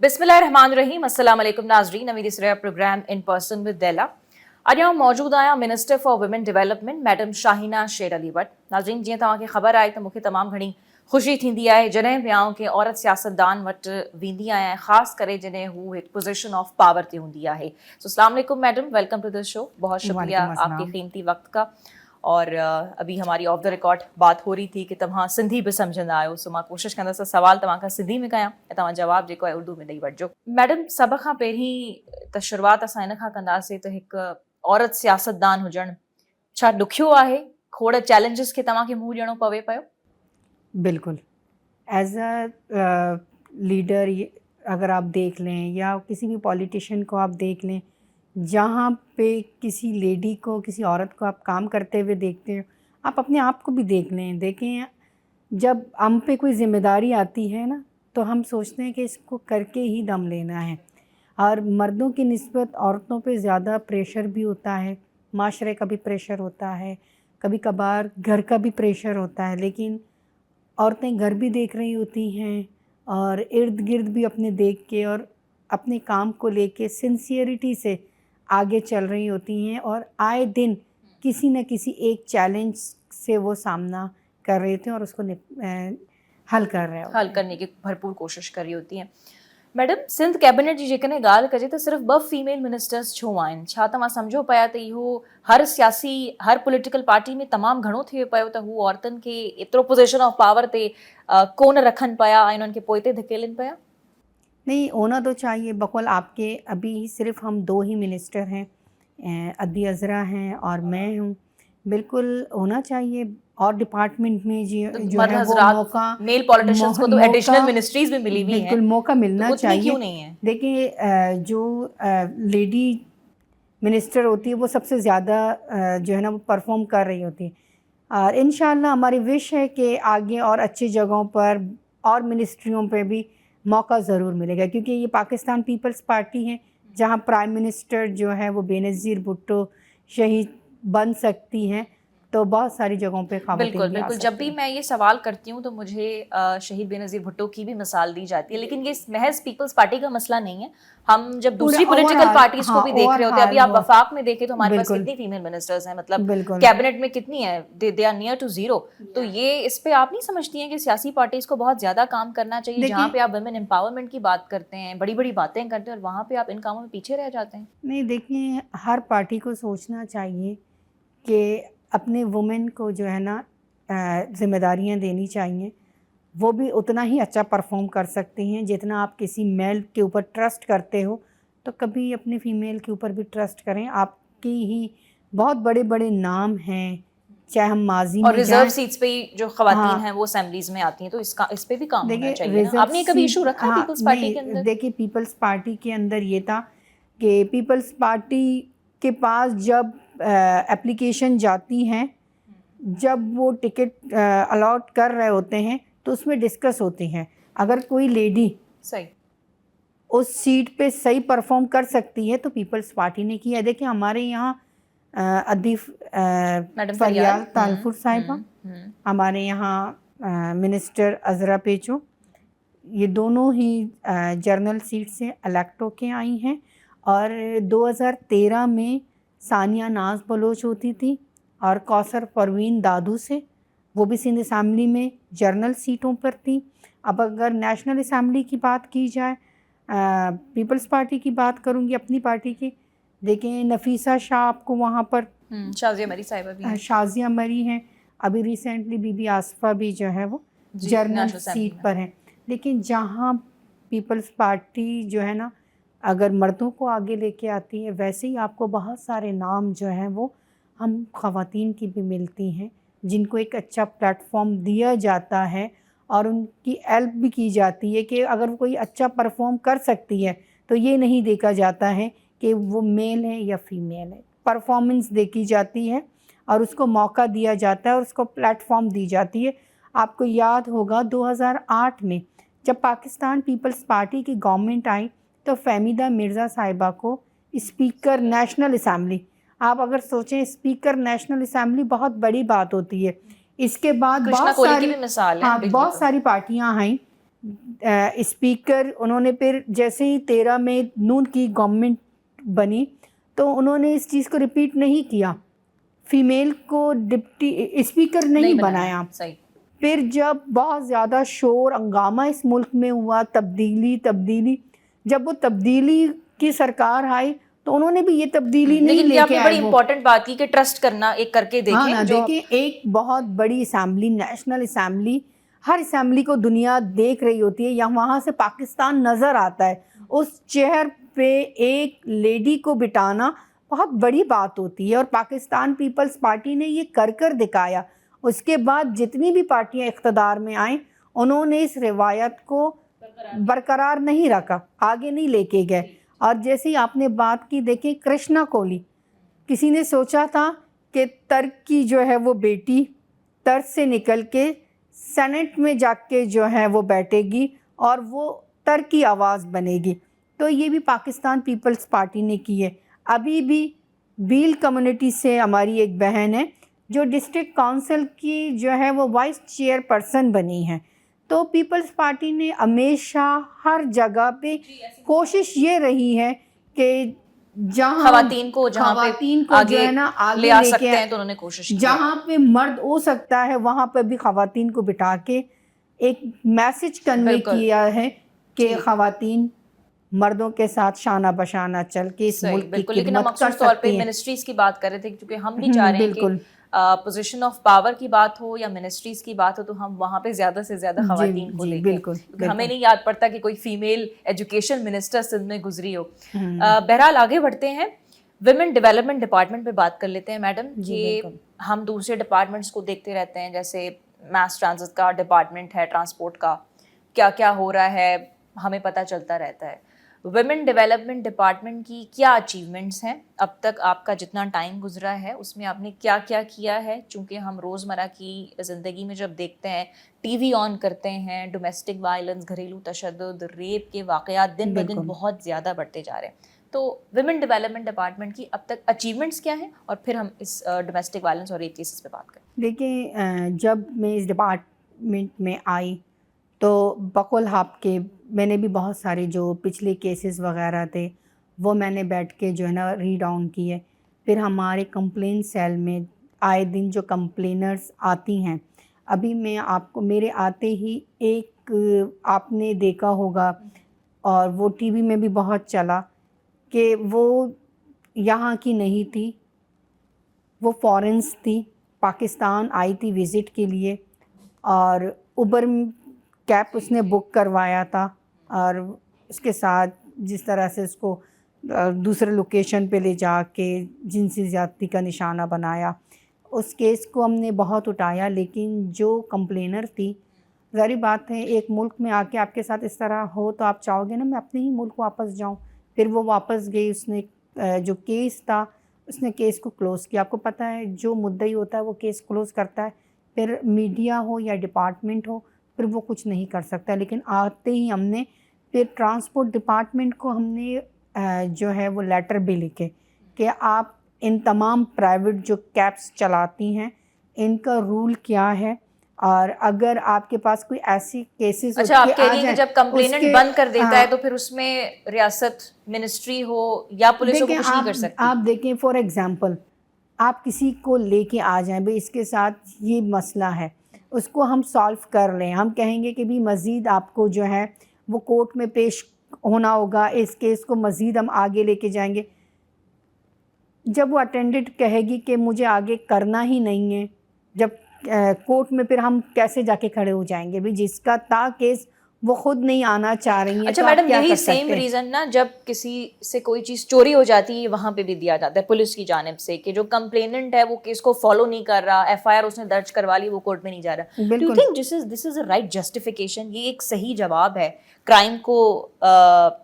बिस्मिल्लाहिर्रहमानिर्रहीम। अस्सलाम वालेकुम नाज़रीन, नवी दिसरा प्रोग्राम इन पर्सन विद दैला। अॼु आउं मौजूदु आहियां minister for women development madam Shaheena Sher Ali वटि। नाज़रीन, जीअं तव्हांखे ख़बर आहे त मूंखे तमामु घणी ख़ुशी थींदी आहे जॾहिं बि आउं कंहिं औरत सियासतदान वटि वेंदी आहियां, ख़ासि करे जॾहिं हू हिकु पोज़ीशन ऑफ पावर ते हूंदी आहे। सो अस्सलाम वालेकुम madam, welcome to the show. बहुत शुक्रिया आपके क़ीमती वक्त का। और अभी हमारी ऑफ द रिकॉर्ड बात हो रही थी कि तव्हां सिंधी बि सम्झंदा आहियो, सो मां कोशिशि कंदसि सवाल तव्हांखां सिंधी में कयां ऐं तव्हां जवाबु जेको आहे उर्दू में ॾेई वठिजो। मैडम, सभ खां पहिरीं त शुरूआति असां इन खां कंदासीं त हिकु औरत सियासतदान हुजणु छा ॾुखियो आहे? खोड़ चैलेंजिस खे तव्हांखे मुंहुं ॾियणो पवे पियो? बिल्कुल। एज अ लीडर अगर आप देख लें या किसी भी पॉलिटिशियन को आप देख लें, जहाँ पे किसी लेडी को, किसी औरत को आप काम करते हुए देखते हैं, आप अपने आप को भी देख लें। देखें, जब हम पे कोई ज़िम्मेदारी आती है ना, तो हम सोचते हैं कि इसको करके ही दम लेना है। और मर्दों की निस्बत औरतों पे ज़्यादा प्रेशर भी होता है, माशरे का भी प्रेशर होता है, कभी कभार घर का भी प्रेशर होता है। लेकिन औरतें घर भी देख रही होती हैं और इर्द गिर्द भी अपने देख के और अपने काम को लेके सिंसियरिटी से आगे चल रही होती हैं, और आए दिन किसी न किसी एक चैलेंज से वो सामना कर रहे थे और उसको हल कर रहे हल करने की भरपूर कोशिश कर रही होती हैं। मैडम, सिंध कैबिनेट जी जेकॾहिं ॻाल्हि कजे त सिर्फ़ु 2 फीमेल मिनिस्टर्स छो आहिनि? छा तव्हां सम्झो पिया त इहो हर पॉलिटिकल पार्टी में तमामु घणो थी पियो त हू औरतुनि खे एतिरो पोज़ीशन ऑफ पावर ते कोन रखनि पिया ऐं उन्हनि खे पोइ ते धकेलनि पिया? नहीं, होना तो चाहिए। बकौल आपके अभी सिर्फ हम 2 ही मिनिस्टर हैं, अदी अज़रा हैं और मैं हूँ। बिल्कुल होना चाहिए। और डिपार्टमेंट में जो है वो मौका, मेल पॉलिटिशियंस को तो एडिशनल मिनिस्ट्रीज भी मिली हुई हैं, बिल्कुल मौका मिलना तो चाहिए। क्यों नहीं है? देखिए, जो लेडी मिनिस्टर होती है वो सबसे ज़्यादा जो है ना वो परफॉर्म कर रही होती है। और इंशाल्लाह हमारी विश है कि आगे और अच्छी जगहों पर और मिनिस्ट्रियों पे भी मौका ज़रूर मिलेगा, क्योंकि ये पाकिस्तान पीपल्स पार्टी है जहाँ प्राइम मिनिस्टर जो है वो बेनज़ीर भुट्टो शहीद बन सकती हैं, तो बहुत सारी जगहों पे बिल्कुल बिल्कुल। जब भी मैं ये सवाल करती हूँ तो मुझे शहीद बेनज़ीर भुट्टो की भी मिसाल दी जाती है, लेकिन ये महज पीपल्स पार्टी का मसला नहीं है। हम जब दूसरी पॉलिटिकल पार्टीज को भी देख रहे होते हैं, अभी आप वफाक में देखें तो हमारे पास कितनी फीमेल मिनिस्टर्स हैं, मतलब कैबिनेट में कितनी है, दे आर नियर टू 0। तो ये इस पे आप नहीं समझती हैं कि सियासी पार्टीज को बहुत ज़्यादा काम करना चाहिए? जहाँ पे आप वुमेन एम्पावरमेंट की बात करते हैं, बड़ी बड़ी बातें करते हैं, और वहाँ पे आप इन कामों में पीछे रह जाते हैं। नहीं, देखिए, हर पार्टी को सोचना चाहिए कि अपने वुमेन को जो है ना ज़िम्मेदारियाँ देनी चाहिए। वो भी उतना ही अच्छा परफॉर्म कर सकती हैं जितना आप किसी मेल के ऊपर ट्रस्ट करते हो, तो कभी अपनी फ़ीमेल के ऊपर भी ट्रस्ट करें। आपकी ही बहुत बड़े बड़े नाम हैं, चाहे हम माजी में, और रिजर्व सीट्स पे जो ख़वातीन हैं वो असेंबलीज में आती हैं, तो इस पे भी काम होना चाहिए ना? आपने कभी इशू रखा पीपल्स पार्टी के अंदर? देखिए, पीपल्स पार्टी के अंदर ये था कि पीपल्स पार्टी के पास जब एप्लीकेशन जाती हैं, जब वो टिकट अलॉट कर रहे होते हैं तो उसमें डिस्कस होती हैं। अगर कोई लेडी सही उस सीट पे सही परफॉर्म कर सकती है तो पीपल्स पार्टी ने किया। देखिए, हमारे यहाँ अदीफ फरियाल तालपुर साहिबा, हमारे यहाँ मिनिस्टर अज़रा पेचो, ये दोनों ही जर्नल सीट से इलेक्ट होके आई हैं। और 2013 में सानिया नाज बलोच होती थी और कौसर परवीन दादू से, वो भी सिंध असम्बली में जर्नल सीटों पर थी। अब अगर नेशनल असम्बली की बात की जाए, पीपल्स पार्टी की बात करूँगी अपनी पार्टी की, देखें नफीसा शाह आपको वहाँ पर, शाज़िया मरी साहिबा भी, शाज़िया मरी हैं, अभी रिसेंटली बीबी आसफा भी जो है वो जर्नल सीट पर हैं। लेकिन जहाँ पीपल्स पार्टी जो है ना अगर मर्दों को आगे लेके आती है, वैसे ही आपको बहुत सारे नाम जो हैं वो हम ख़वातीन की भी मिलती हैं जिनको एक अच्छा प्लेटफॉर्म दिया जाता है और उनकी हेल्प भी की जाती है कि अगर कोई अच्छा परफॉर्म कर सकती है तो ये नहीं देखा जाता है कि वो मेल है या फीमेल है। परफॉर्मेंस देखी जाती है और उसको मौका दिया जाता है और उसको प्लेटफॉर्म दी जाती है। आपको याद होगा 2008 में जब पाकिस्तान पीपल्स पार्टी की गवर्नमेंट आई तो फ़हमीदा मिर्ज़ा साहिबा को स्पीकर नेशनल असम्बली, आप अगर सोचें स्पीकर नेशनल असम्बली बहुत बड़ी बात होती है। इसके बाद बहुत सारी पार्टियां आई स्पीकर उन्होंने फिर जैसे ही 13 में नून की गवर्नमेंट बनी तो उन्होंने इस चीज़ को रिपीट नहीं किया, फीमेल को डिप्टी स्पीकर नहीं बनाया। सही। फिर जब बहुत ज़्यादा शोर हंगामा इस मुल्क में हुआ, तब्दीली, जब वो तब्दीली की सरकार आई तो उन्होंने भी ये तब्दीली नहीं लेकिन ये लेके आपने आए। बड़ी इंपॉर्टेंट बात की कि ट्रस्ट करना एक करके देखें। हाँ ना, देखिए एक बहुत बड़ी असेंबली, नेशनल असेंबली, हर असेंबली को दुनिया देख रही होती है, या वहाँ से पाकिस्तान नज़र आता है, उस चेयर पे एक लेडी को बिठाना बहुत बड़ी बात होती है, और पाकिस्तान पीपल्स पार्टी ने ये कर दिखाया। उसके बाद जितनी भी पार्टियां इख्तदार में आईं उन्होंने इस रिवायत को बरकरार नहीं रखा, आगे नहीं लेके गए। और जैसे ही आपने बात की, देखिए कृष्णा कोहली, किसी ने सोचा था कि तर्क की जो है वो बेटी तर्क से निकल के सेनेट में जाके जो है वो बैठेगी और वो तर्क की आवाज़ बनेगी, तो ये भी पाकिस्तान पीपल्स पार्टी ने की है। अभी भी बील कम्युनिटी से हमारी एक बहन है जो डिस्ट्रिक्ट काउंसिल की जो है वो वाइस चेयरपर्सन बनी है। तो पीपल्स पार्टी ने हमेशा हर जगह पे कोशिश ये रही है कि जहाँ खवातीन को जो है ना आगे ले आ लेके सकते हैं, तो उन्होंने कोशिश की। जहाँ पे मर्द हो सकता है वहाँ पे भी खवातीन को बिठा के एक मैसेज कन्वे किया है कि खवातीन मर्दों के साथ शाना बशाना चल के इस मुल्क की खिदमत कर सकती हैं। मिनिस्ट्रीज की बात कर रहे थे, क्योंकि हम भी चाह रहे हैं कि पोजीशन ऑफ पावर की बात हो या मिनिस्ट्रीज की बात हो तो हम वहाँ पे ज्यादा से ज्यादा खवातीन को देखें। बिल्कुल, हमें नहीं याद पड़ता कि कोई फीमेल एजुकेशन मिनिस्टर सिंध में गुजरी हो। बहरहाल आगे बढ़ते हैं, विमेन डेवलपमेंट डिपार्टमेंट पे बात कर लेते हैं मैडम। कि हम दूसरे डिपार्टमेंट्स को देखते रहते हैं, जैसे मास ट्रांजिट का डिपार्टमेंट है, ट्रांसपोर्ट का, क्या क्या हो रहा है हमें पता चलता रहता है। विमेन डेवलपमेंट डिपार्टमेंट की क्या अचीवमेंट्स हैं अब तक? आपका जितना टाइम गुजरा है उसमें आपने क्या क्या किया है? चूँकि हम रोज़मर्रा की ज़िंदगी में जब देखते हैं, टीवी ऑन करते हैं, डोमेस्टिक वायलेंस, घरेलू तशद्दुद, रेप के वाक़यात दिन ब दिन बहुत ज़्यादा बढ़ते जा रहे हैं। तो विमेन डेवलपमेंट डिपार्टमेंट की अब तक अचीवमेंट्स क्या हैं, और फिर हम इस डोमेस्टिक वायलेंस और रेप केसेस पे बात करें। देखिए, जब मैं इस डिपार्टमेंट में आई तो बकुल हाब के मैंने भी बहुत सारे जो पिछले केसेस वगैरह थे वो मैंने बैठ के जो है ना रीड डाउन किए। फिर हमारे कंप्लेन सेल में आए दिन जो कंप्लेनर्स आती हैं, अभी मैं आपको मेरे आते ही एक आपने देखा होगा और वो टीवी में भी बहुत चला कि वो यहाँ की नहीं थी, वो फॉरेन्स थी, पाकिस्तान आई थी विज़िट के लिए, और उबर कैब उसने बुक करवाया था, और उसके साथ जिस तरह से उसको दूसरे लोकेशन पे ले जा के जिनसी ज़्यादती का निशाना बनाया, उस केस को हमने बहुत उठाया। लेकिन जो कंप्लेनर थी, ज़ाहिर बात है एक मुल्क में आके आपके साथ इस तरह हो तो आप चाहोगे ना मैं अपने ही मुल्क वापस जाऊं। फिर वो वापस गई, उसने जो केस था उसने केस को क्लोज़ किया। आपको पता है जो मुद्दई होता है वो केस क्लोज़ करता है, फिर मीडिया हो या डिपार्टमेंट हो फिर वो कुछ नहीं कर सकता। लेकिन आते ही हमने फिर ट्रांसपोर्ट डिपार्टमेंट को हमने जो है वो लेटर भी लिखे कि आप इन तमाम प्राइवेट जो कैब्स चलाती हैं इनका रूल क्या है, और अगर आपके पास कोई ऐसी केसेस अच्छा, आप कह रही हैं कि जब कंप्लेनेंट बंद कर देता है तो फिर उसमें रियासत, मिनिस्ट्री हो या पुलिस हो कुछ नहीं कर सकती। आप देखें फॉर एग्जांपल, आप किसी को लेके आ जाएं, भाई इसके साथ ये मसला है, उसको हम सॉल्व कर लें, हम कहेंगे कि भी मज़ीद आपको जो है वो कोर्ट में पेश होना होगा, इस केस को मज़ीद हम आगे लेके जाएंगे। जब वो अटेंडेंट कहेगी कि मुझे आगे करना ही नहीं है, जब कोर्ट में फिर हम कैसे जाके खड़े हो जाएंगे? भाई जिसका था केस वो खुद नहीं आना चाह रही है। अच्छा तो मैडम, यही सेम रीज़न ना जब किसी से कोई चीज़ चोरी हो जाती है वहाँ पे भी दिया जाता है पुलिस की जानिब से कि जो कंप्लेनेंट है वो केस को फॉलो नहीं कर रहा, एफआईआर उसने दर्ज करवा ली, वो कोर्ट में नहीं जा रहा। Do you think this is a right justification? ये एक सही जवाब है क्राइम को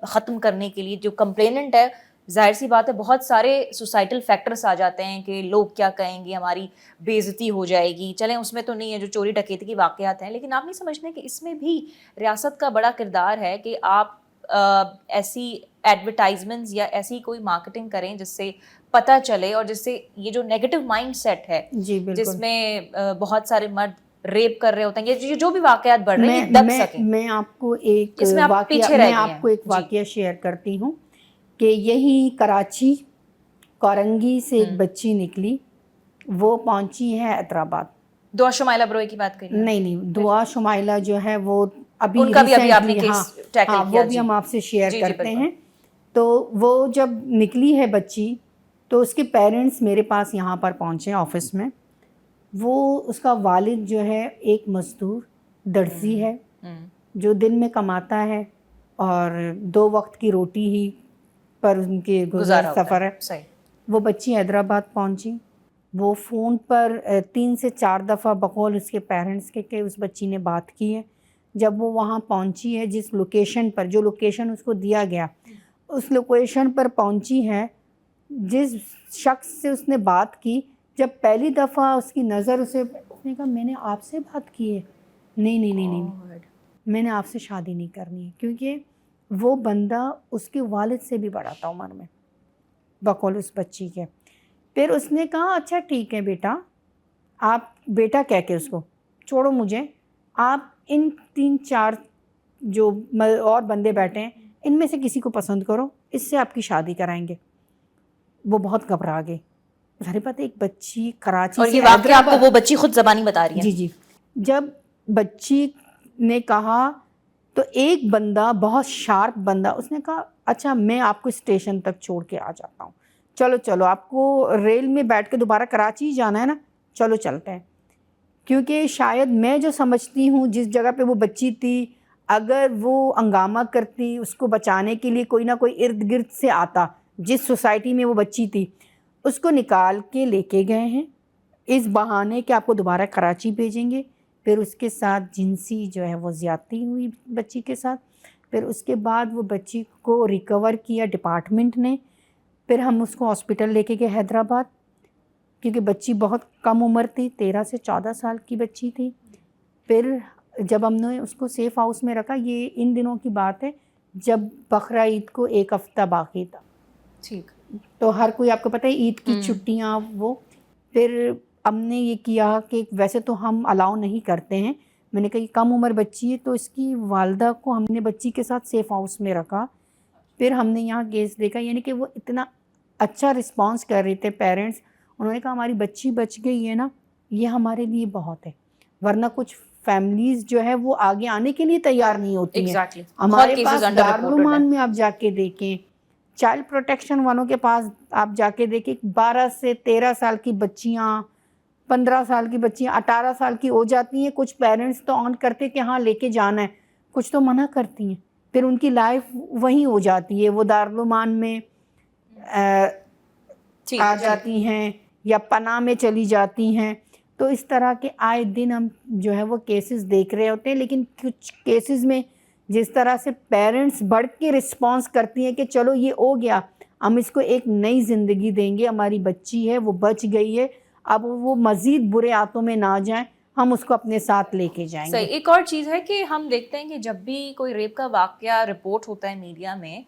ख़त्म करने के लिए? जो कंप्लेनेंट है, जाहिर सी बात है बहुत सारे सोसाइटल फैक्टर्स आ जाते हैं कि लोग क्या कहेंगे, हमारी बेइज्जती हो जाएगी, चलें उसमें तो नहीं है जो चोरी डकैती की वाक़यात हैं, लेकिन आप नहीं समझते कि इसमें भी रियासत का बड़ा किरदार है कि आप ऐसी एडवर्टाइजमेंट्स या ऐसी कोई मार्केटिंग करें जिससे पता चले और जिससे ये जो नेगेटिव माइंड सेट है जिसमें बहुत सारे मर्द ریپ کر رہے ہوتے ہیں یا جو بھی واقعات بڑھ رہے ہیں یہ دب سکیں. میں آپ کو ایک اس میں آپ واقعہ پیچھے رہ میں گئے آپ ہیں. کو ایک واقعہ شیئر کرتی ہوں کہ یہی کراچی کورنگی سے ایک بچی نکلی, وہ پہنچی ہے حیدرآباد. دعا شمائلہ بروئی کی بات کریے. نہیں, دعا شمائلہ جو ہے وہ ابھی ان کا بھی ابھی آپ نے ریسنٹلی, کیس ٹیکل ہاں کیا. وہ بھی ہم آپ سے شیئر جی کرتے بالکل. ہیں. تو وہ جب نکلی ہے بچی تو اس کے پیرنٹس میرے پاس یہاں پر پہنچے آفس میں. وہ اس کا والد جو ہے ایک مزدور درزی ہے جو دن میں کماتا ہے اور 2 وقت کی روٹی ہی پر ان کے گزر سفر ہے. صحیح. وہ بچی حیدرآباد پہنچی. وہ فون پر 3 سے 4 دفعہ بقول اس کے پیرنٹس کے کہ اس بچی نے بات کی ہے. جب وہ وہاں پہنچی ہے جس لوکیشن پر, جو لوکیشن اس کو دیا گیا اس لوکیشن پر پہنچی ہے, جس شخص سے اس نے بات کی, جب پہلی دفعہ اس کی نظر اس نے کہا میں نے آپ سے بات کی ہے, نہیں میں نے آپ سے شادی نہیں کرنی ہے, کیونکہ وہ بندہ اس کے والد سے بھی بڑا تھا عمر میں بقول اس بچی کے. پھر اس نے کہا اچھا ٹھیک ہے بیٹا, آپ بیٹا کہہ کے اس کو چھوڑو مجھے, آپ ان 3-4 جو اور بندے بیٹھے ہیں ان میں سے کسی کو پسند کرو, اس سے آپ کی شادی کرائیں گے. وہ بہت گھبرا گئے. ظاہر بات ہے ایک بچی کراچی اور سے یہ واقعہ آپ کو وہ بچی خود زبانی بتا رہی ہے. جی. جب بچی نے کہا تو ایک بندہ بہت شارپ بندہ, اس نے کہا اچھا میں آپ کو اسٹیشن تک چھوڑ کے آ جاتا ہوں, چلو آپ کو ریل میں بیٹھ کے دوبارہ کراچی جانا ہے نا, چلو چلتے ہیں. کیونکہ شاید میں جو سمجھتی ہوں جس جگہ پہ وہ بچی تھی, اگر وہ ہنگامہ کرتی اس کو بچانے کے لیے کوئی نہ کوئی ارد گرد سے آتا, جس سوسائٹی میں وہ بچی تھی اس کو نکال کے لے کے گئے ہیں اس بہانے کہ آپ کو دوبارہ کراچی بھیجیں گے. پھر اس کے ساتھ جنسی جو ہے وہ زیادتی ہوئی بچی کے ساتھ. پھر اس کے بعد وہ بچی کو ریکور کیا ڈپارٹمنٹ نے. پھر ہم اس کو ہاسپٹل لے کے گئے حیدرآباد, کیونکہ بچی بہت کم عمر تھی, 13 سے 14 سال کی بچی تھی. پھر جب ہم نے اس کو سیف ہاؤس میں رکھا, یہ ان دنوں کی بات ہے جب بقرعید کو 1 ہفتہ باقی تھا, ٹھیک, تو ہر کوئی آپ کو پتہ ہے عید کی چھٹیاں وہ. پھر ہم نے یہ کیا کہ ویسے تو ہم الاؤ نہیں کرتے ہیں, میں نے کہا یہ کم عمر بچی ہے, تو اس کی والدہ کو ہم نے بچی کے ساتھ سیف ہاؤس میں رکھا. پھر ہم نے یہاں کیس دیکھا, یعنی کہ وہ اتنا اچھا رسپانس کر رہے تھے پیرنٹس. انہوں نے کہا ہماری بچی بچ گئی ہے نا, یہ ہمارے لیے بہت ہے, ورنہ کچھ فیملیز جو ہے وہ آگے آنے کے لیے تیار نہیں ہوتی ہیں. ہمارے پاس دارالعلومان میں آپ جا کے دیکھیں, چائلڈ پروٹیکشن والوں کے پاس آپ جا کے دیکھیں, 12 سے 13 سال کی بچیاں, 15 سال کی بچیاں 18 سال کی ہو جاتی ہیں. کچھ پیرنٹس تو آن کرتے کہ ہاں لے کے جانا ہے, کچھ تو منع کرتی ہیں. پھر ان کی لائف وہیں ہو جاتی ہے, وہ دارالعلومان میں آ جاتی ہیں یا پناہ میں چلی جاتی ہیں. تو اس طرح کے آئے دن ہم جو ہے وہ کیسز دیکھ رہے ہوتے ہیں. لیکن کچھ کیسز میں جس طرح سے پیرنٹس بڑھ کے رسپانس کرتی ہیں کہ چلو یہ ہو گیا, ہم اس کو ایک نئی زندگی دیں گے, ہماری بچی ہے وہ بچ گئی ہے, اب وہ مزید برے ہاتھوں میں نہ جائیں, ہم اس کو اپنے ساتھ لے کے جائیں گے. صحیح. ایک اور چیز ہے کہ ہم دیکھتے ہیں کہ جب بھی کوئی ریپ کا واقعہ رپورٹ ہوتا ہے میڈیا میں,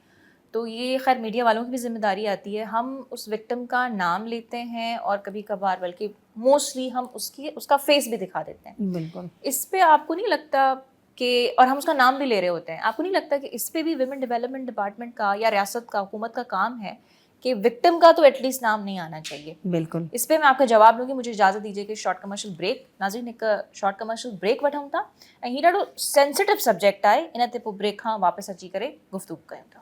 تو یہ خیر میڈیا والوں کی بھی ذمہ داری آتی ہے, ہم اس وکٹم کا نام لیتے ہیں اور کبھی کبھار بلکہ موسٹلی ہم اس کا فیس بھی دکھا دیتے ہیں. بالکل. اس پہ آپ کو نہیں لگتا کہ, اور ہم اس کا نام بھی لے رہے ہوتے ہیں, آپ کو نہیں لگتا کہ اس پہ بھی ویمن ڈیولپمنٹ ڈپارٹمنٹ کا یا ریاست کا, حکومت کا کام ہے کہ وکٹم کا تو ایٹ لیسٹ نام نہیں آنا چاہیے؟ بالکل. اس پہ میں آپ کا جواب لوں گی. مجھے اجازت دیجیے کہ شارٹ کمرشل بریک. ناظرین ایک شارٹ کمرشل بریک وٹھوں تھا ऐं हीउ ॾाढो सेंसिटिव सब्जेक्ट आहे, इन ते पोइ ब्रेक खां वापसि अची करे गुफ़्तगू कयूं था.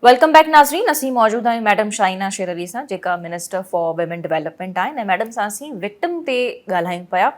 वेलकम बैक नाज़रीन. असीं मौजूदु आहियूं मैडम शाहीना शेर अली सां, जेका मिनिस्टर फॉर विमेन डेवलपमेंट आहिनि, ऐं मैडम सां असीं विक्टिम ते ॻाल्हायूं पिया.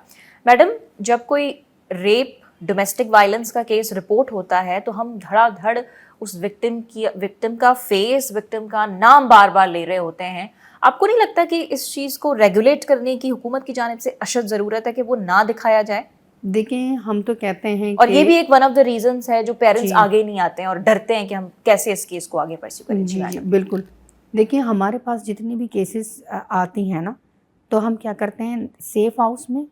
मैडम, जब कोई रेप, डोमेस्टिक वायलेंस का केस रिपोर्ट होता है तो हम धड़ाधड़ उस विक्टिम का फेस, विक्टिम का नाम बार बार ले रहे होते हैं. आपको नहीं लगता कि इस चीज़ को रेगुलेट करने की हुकूमत की जानिब से अशद ज़रूरत है कि वो ना दिखाया जाए? دیکھیں ہم تو کہتے ہیں اور یہ بھی ایک ون آف دا ریزنس ہے جو پیرنٹس آگے نہیں آتے ہیں اور ڈرتے ہیں کہ ہم کیسے اس کیس کو آگے پرسیو کریں. جی بالکل. دیکھیں ہمارے پاس جتنی بھی کیسز آتی ہیں نا, تو ہم کیا کرتے ہیں, سیف ہاؤس میں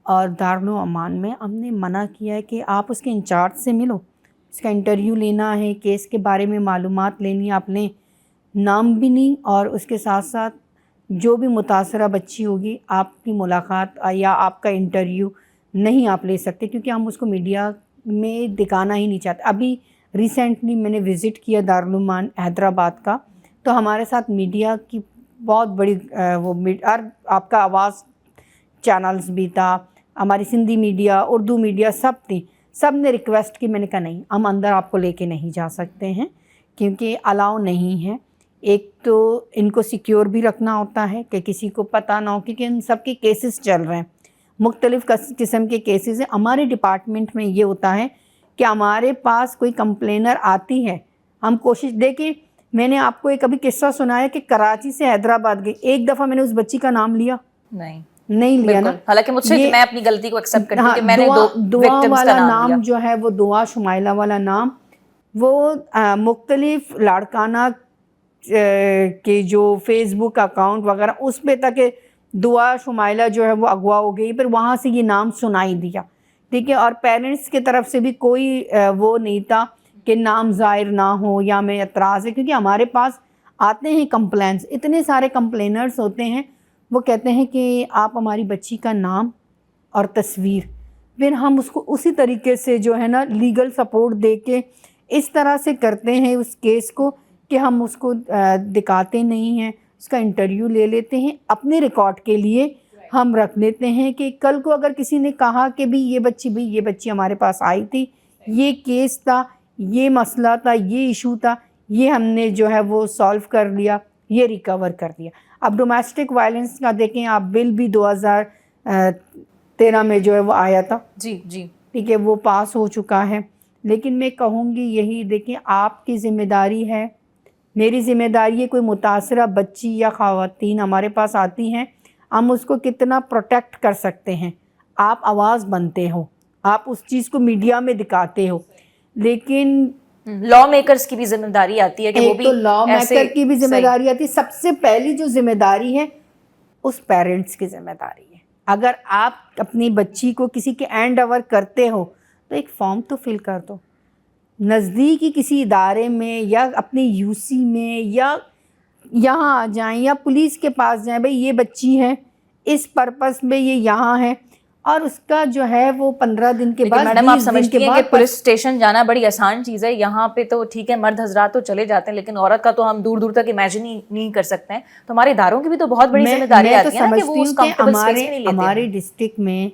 اور دارالعلومان میں ہم نے منع کیا ہے کہ آپ اس کے انچارج سے ملو, اس کا انٹرویو لینا ہے, کیس کے بارے میں معلومات لینی ہے آپ نے, नाम भी नहीं, और उसके साथ साथ जो भी मुतासरा बच्ची होगी आपकी मुलाकात या आपका इंटरव्यू नहीं आप ले सकते, क्योंकि हम उसको मीडिया में दिखाना ही नहीं चाहते। अभी रिसेंटली मैंने विज़िट किया दारुल उलूम हैदराबाद का, तो हमारे साथ मीडिया की बहुत बड़ी और आपका आवाज़ चैनल्स भी था, हमारी सिंधी मीडिया, उर्दू मीडिया सब थी। सब ने रिक्वेस्ट की, मैंने कहा नहीं, हम अंदर आपको लेके नहीं जा सकते हैं क्योंकि अलाउ नहीं है। एक तो इनको सिक्योर भी रखना होता है कि किसी को पता ना हो, क्योंकि इन सब के केसेस चल रहे हैं, मुख्तलिफ़ किस्म के केसेस हैं। हमारे डिपार्टमेंट में ये होता है कि हमारे पास कोई कंप्लेनर आती है, हम कोशिश, देखिए मैंने आपको एक अभी किस्सा सुनाया कि कराची से हैदराबाद गई, एक दफ़ा मैंने उस बच्ची का नाम लिया नहीं लिया ना। हालांकि मुझसे मैं अपनी गलती को एक्सेप्ट करती हूँ कि मैंने दुआ विक्टिम्स वाला का नाम लिया। जो है वो दुआ शुमाइला वाला नाम, वो मुख्तलिफ लाड़काना के जो फेसबुक अकाउंट वगैरह उस पे तक दुआ शुमाइला जो है वो अगवा हो गई, फिर वहाँ से ये नाम सुनाई दिया, ठीक है। और पेरेंट्स की तरफ से भी कोई वो नहीं था कि नाम ज़ाहिर ना हो या में एतराज़ है, क्योंकि हमारे पास आते हैं कंप्लेंट्स, इतने सारे कंप्लेनर्स होते हैं, वो कहते हैं कि आप हमारी बच्ची का नाम और तस्वीर, फिर हम उसको उसी तरीके से जो है ना लीगल सपोर्ट दे के इस तरह से करते हैं उस केस को कि हम उसको दिखाते नहीं हैं, उसका इंटरव्यू ले लेते हैं, अपने रिकॉर्ड के लिए हम रख लेते हैं कि कल को अगर किसी ने कहा कि भी ये बच्ची हमारे पास आई थी, ये केस था, ये मसला था, ये इशू था, ये हमने जो है वो सॉल्व कर लिया, ये रिकवर कर दिया। अब डोमेस्टिक वायलेंस का देखें आप, बिल भी 2013 में जो है वो आया था, जी जी, ठीक है, वो पास हो चुका है। लेकिन मैं कहूँगी यही, देखें आपकी ज़िम्मेदारी है, मेरी ज़िम्मेदारी है, कोई मुतासरा बच्ची या ख़वातीन हमारे पास आती हैं, हम उसको कितना प्रोटेक्ट कर सकते हैं। आप आवाज़ बनते हो, आप उस चीज़ को मीडिया में दिखाते हो, लेकिन लॉ मेकर्स की भी जिम्मेदारी आती है कि वो भी, तो लॉ मेकर की भी जिम्मेदारी आती है। सबसे पहली जो जिम्मेदारी है उस पेरेंट्स की जिम्मेदारी है। अगर आप अपनी बच्ची को किसी के हैंड ओवर करते हो तो एक फॉर्म तो फिल कर दो, नज़दीकी किसी इदारे में या अपने यूसी में, या यहाँ आ जाएं या पुलिस के पास जाएं, भाई ये बच्ची है, इस पर्पस में ये यहाँ है, और उसका जो है वो 15 दिन के बाद, मैडम आप 20 दिन समझती के हैं कि बाद पुलिस स्टेशन जाना बड़ी आसान चीज़ है। यहाँ पे तो ठीक है, मर्द हजरात तो चले जाते हैं, लेकिन औरत का तो हम दूर दूर तक इमेजिन ही नहीं कर सकते हैं। तो हमारे इदारों की भी तो बहुत बड़ी जिम्मेदारी आती है ना कि वो उस कंफर्टेबल स्पेस में नहीं लेते हैं। हमारे डिस्ट्रिक्ट में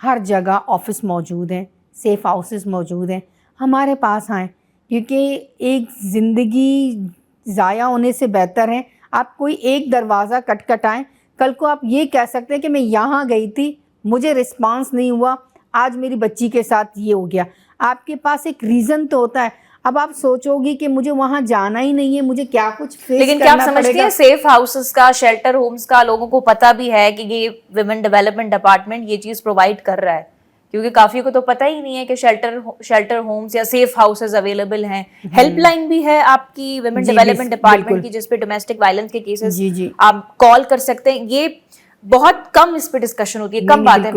हर जगह ऑफिस मौजूद हैं, सेफ हाउसेस मौजूद हैं, हमारे पास आएँ, क्योंकि एक ज़िंदगी ज़ाया होने से बेहतर है आप कोई एक दरवाज़ा खटखटाएं। कल को आप ये कह सकते हैं कि मैं यहाँ गई थी, मुझे रिस्पांस नहीं हुआ, आज मेरी बच्ची के साथ ये हो गया। आपके पास एक रीज़न तो होता है। अब आप सोचोगी कि मुझे वहाँ जाना ही नहीं है, मुझे क्या कुछ फेस लेकिन क्या आप समझती हैं सेफ हाउसेस का, शेल्टर होम्स का लोगों को पता भी है कि ये विमेन डेवलपमेंट डिपार्टमेंट ये चीज़ प्रोवाइड कर रहा है? क्योंकि काफी को तो पता ही नहीं है कि शेल्टर होम्स या सेफ हाउसेस अवेलेबल हैं। हेल्पलाइन भी है आपकी विमेन डेवलपमेंट डिपार्टमेंट की, जिस पे डोमेस्टिक वायलेंस के केसेस आप कॉल कर सकते हैं। ये बहुत कम इस पे डिस्कशन होती है, कम बातें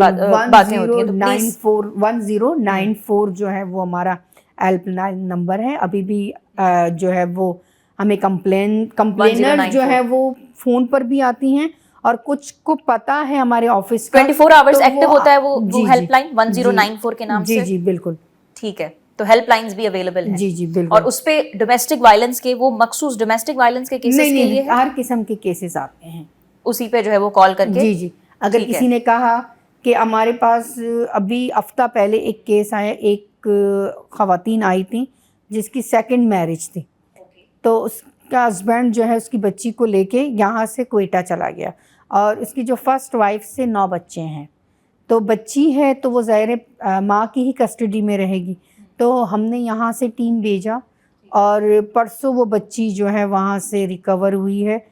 होती हैं। तो 1094 जो है वो हमारा हेल्पलाइन नंबर है। अभी भी जो है वो हमें कंप्लेनर जो है वो फ़ोन पर भी आती हैं, और कुछ को पता है हमारे ऑफिस का 24 आवर्स एक्टिव होता है वो हेल्पलाइन 1094 के नाम से। जी बिल्कुल, ठीक है। तो हेल्पलाइंस भी अवेलेबल हैं। जी बिल्कुल। और उस पे डोमेस्टिक वायलेंस के, वो मखसूस डोमेस्टिक वायलेंस के केसेस के लिए हर किस्म के केसेस आते हैं, उसी पे जो है वो कॉल करके। जी अगर किसी ने कहा कि हमारे पास अभी हफ्ता पहले एक केस आया, एक ख़वातीन आई थी जिसकी सेकंड मैरिज थी, तो उसका हस्बैंड जो है उसकी बच्ची को लेके यहाँ से क्वेटा चला गया, और उसकी जो फर्स्ट वाइफ से 9 बच्चे हैं, तो बच्ची है तो वो ज़ाहिर माँ की ही कस्टडी में रहेगी। तो हमने यहाँ से टीम भेजा, और परसों वो बच्ची जो है वहाँ से रिकवर हुई है,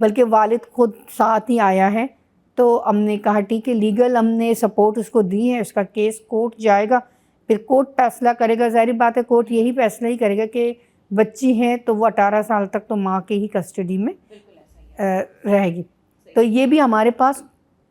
बल्कि वालिद खुद साथ ही आया है। तो हमने कहा ठीक है, लीगल हमने सपोर्ट उसको दी है, उसका केस कोर्ट जाएगा, फिर कोर्ट फैसला करेगा। ज़ाहिर बात है कोर्ट यही फैसला ही करेगा कि बच्ची है तो वो 18 साल तक तो माँ के ही कस्टडी में रहेगी। तो ये भी हमारे पास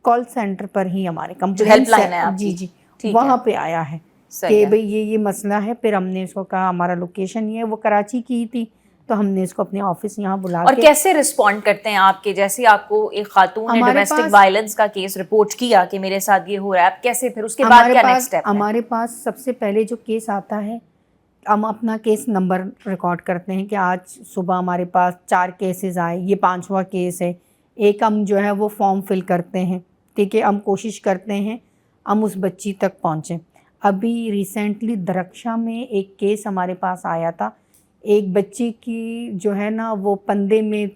कॉल सेंटर पर ही हमारे हेल्पलाइन है आपकी, जी वहाँ पे आया है कि भाई ये मसला है। फिर हमने उसको कहा हमारा लोकेशन ये है, वो कराची की थी, تو ہم نے اس کو اپنے آفس یہاں بلا اور کے. کیسے رسپونڈ کرتے ہیں آپ کے, جیسے آپ کو ایک خاتون نے ڈومیسٹک وائلنس کا کیس رپورٹ کیا کہ میرے ساتھ یہ ہو رہا ہے, آپ کیسے پھر اس کے بعد کیا نیکسٹ اسٹیپ ہے؟ ہمارے پاس سب سے پہلے جو کیس آتا ہے, ہم اپنا کیس نمبر ریکارڈ کرتے ہیں کہ آج صبح ہمارے پاس 4 کیسز آئے, یہ 5واں کیس ہے. ایک ہم جو ہے وہ فارم فل کرتے ہیں, ٹھیک ہے, ہم کوشش کرتے ہیں ہم اس بچی تک پہنچیں. ابھی ریسنٹلی درخشا میں ایک کیس ہمارے پاس آیا تھا, ایک بچی کی جو ہے نا وہ پندے میں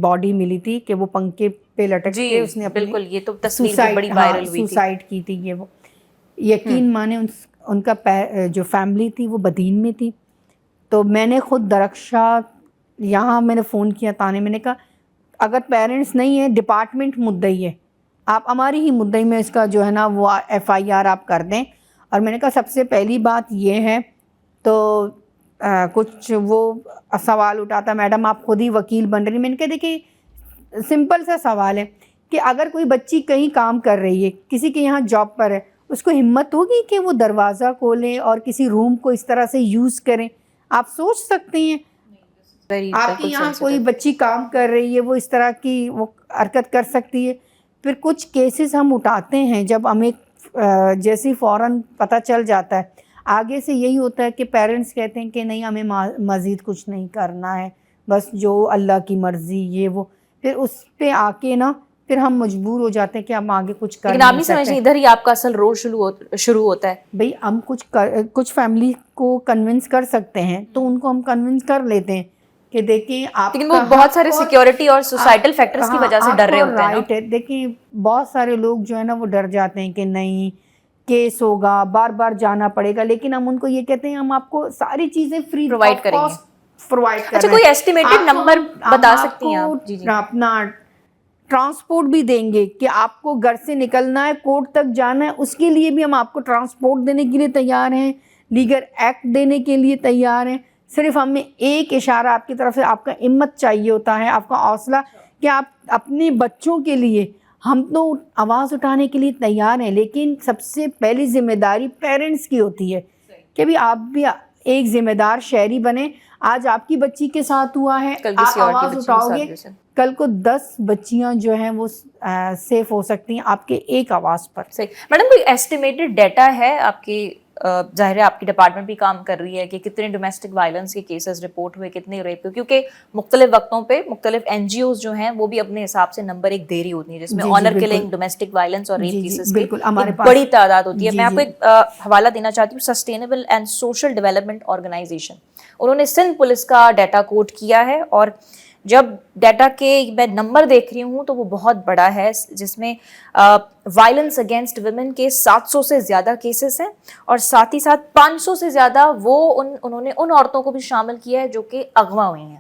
باڈی ملی تھی کہ وہ پنکھے پہ لٹک کے اس نے اپنی بالکل, یہ تو تصویر بڑی وائرل ہوئی تھی. سوسائڈ کی تھی. یہ وہ یقین مانے ان کا جو فیملی تھی وہ بدین میں تھی. تو میں نے خود درخشا یہاں میں نے فون کیا تانے, میں نے کہا اگر پیرنٹس نہیں ہیں, ڈپارٹمنٹ مدعی ہے, آپ ہماری ہی مدعی میں اس کا جو ہے نا وہ FIR آپ کر دیں. اور میں نے کہا سب سے پہلی بات یہ ہے, تو کچھ وہ سوال اٹھاتا, میڈم آپ خود ہی وکیل بن رہی. میں نے کہا دیکھیے سمپل سا سوال ہے کہ اگر کوئی بچی کہیں کام کر رہی ہے, کسی کے یہاں جاب پر ہے, اس کو ہمت ہوگی کہ وہ دروازہ کھولیں اور کسی روم کو اس طرح سے یوز کریں؟ آپ سوچ سکتے ہیں آپ کے یہاں کوئی بچی کام کر رہی ہے وہ اس طرح کی وہ حرکت کر سکتی ہے؟ پھر کچھ کیسز ہم اٹھاتے ہیں جب ہمیں جیسے فوراً پتہ چل جاتا ہے, آگے سے یہی ہوتا ہے کہ پیرنٹس کہتے ہیں کہ نہیں ہمیں مزید کچھ نہیں کرنا ہے, بس جو اللہ کی مرضی یہ وہ. پھر اس پہ آ کے نا پھر ہم مجبور ہو جاتے ہیں کہ ہم آگے کچھ کر نہیں سکتے. سمجھیں ادھر ہی آپ کا اصل رول شروع ہوتا ہے. بھئی ہم کچھ فیملی کو کنونس کر سکتے ہیں تو ان کو ہم کنونس کر لیتے ہیں کہ دیکھیں آپ, لیکن وہ بہت سارے سیکیورٹی اور سوسائٹل فیکٹرز کی وجہ سے ڈر رہے ہوتے ہیں نا. رائٹ ہے, دیکھیں بہت سارے لوگ جو ہے نا وہ ڈر جاتے ہیں کہ نہیں کیس ہوگا, بار بار جانا پڑے گا, لیکن ہم ان کو یہ کہتے ہیں ہم آپ کو ساری چیزیں فری پرووائڈ کریں گے. پرووائڈ کر رہے ہیں. اچھا, کوئی ایسٹیمیٹڈ نمبر بتا سکتی ہیں آپ؟ جی اپنا ٹرانسپورٹ بھی دیں گے کہ آپ کو گھر سے نکلنا ہے, کورٹ تک جانا ہے, اس کے لیے بھی ہم آپ کو ٹرانسپورٹ دینے کے لیے تیار ہیں, لیگل ایکٹ دینے کے لیے تیار ہیں. صرف ہمیں ایک اشارہ آپ کی طرف سے, آپ کا ہمت چاہیے ہوتا ہے, آپ کا حوصلہ کہ آپ اپنے بچوں کے لیے, ہم تو آواز اٹھانے کے لیے تیار ہیں, لیکن سب سے پہلی ذمہ داری پیرنٹس کی ہوتی ہے کہ بھی آپ بھی ایک ذمہ دار شہری بنیں. آج آپ کی بچی کے ساتھ ہوا ہے, آپ آواز اٹھاؤ گے, کل کو 10 بچیاں جو ہیں وہ سیف ہو سکتی ہیں آپ کے ایک آواز پر. صحیح. میڈم کوئی ایسٹیمیٹڈ ڈیٹا ہے آپ کی, ظاہر ہے آپ کی ڈپارٹمنٹ بھی کام کر رہی ہے, کہ کتنے ڈومیسٹک وائلنس کے کیسز رپورٹ ہوئے, کتنے ریپ, کیونکہ مختلف وقتوں پہ مختلف NGOs جو ہیں وہ بھی اپنے حساب سے نمبر ایک دے رہی ہوتی ہیں, جس میں آنر کلنگ, ڈومیسٹک وائلنس اور ریپ کیسز کی بڑی تعداد ہوتی ہے. میں آپ کو ایک حوالہ دینا چاہتی ہوں, sustainable and social development organisation, انہوں نے سندھ پولیس کا ڈیٹا کوٹ کیا ہے, اور جب ڈیٹا کے میں نمبر دیکھ رہی ہوں تو وہ بہت بڑا ہے, جس میں وائلنس اگینسٹ ویمن کے 700 سے زیادہ کیسز ہیں, اور ساتھ ہی ساتھ 500 سے زیادہ وہ انہوں نے ان عورتوں کو بھی شامل کیا ہے جو کہ اغوا ہوئی ہیں.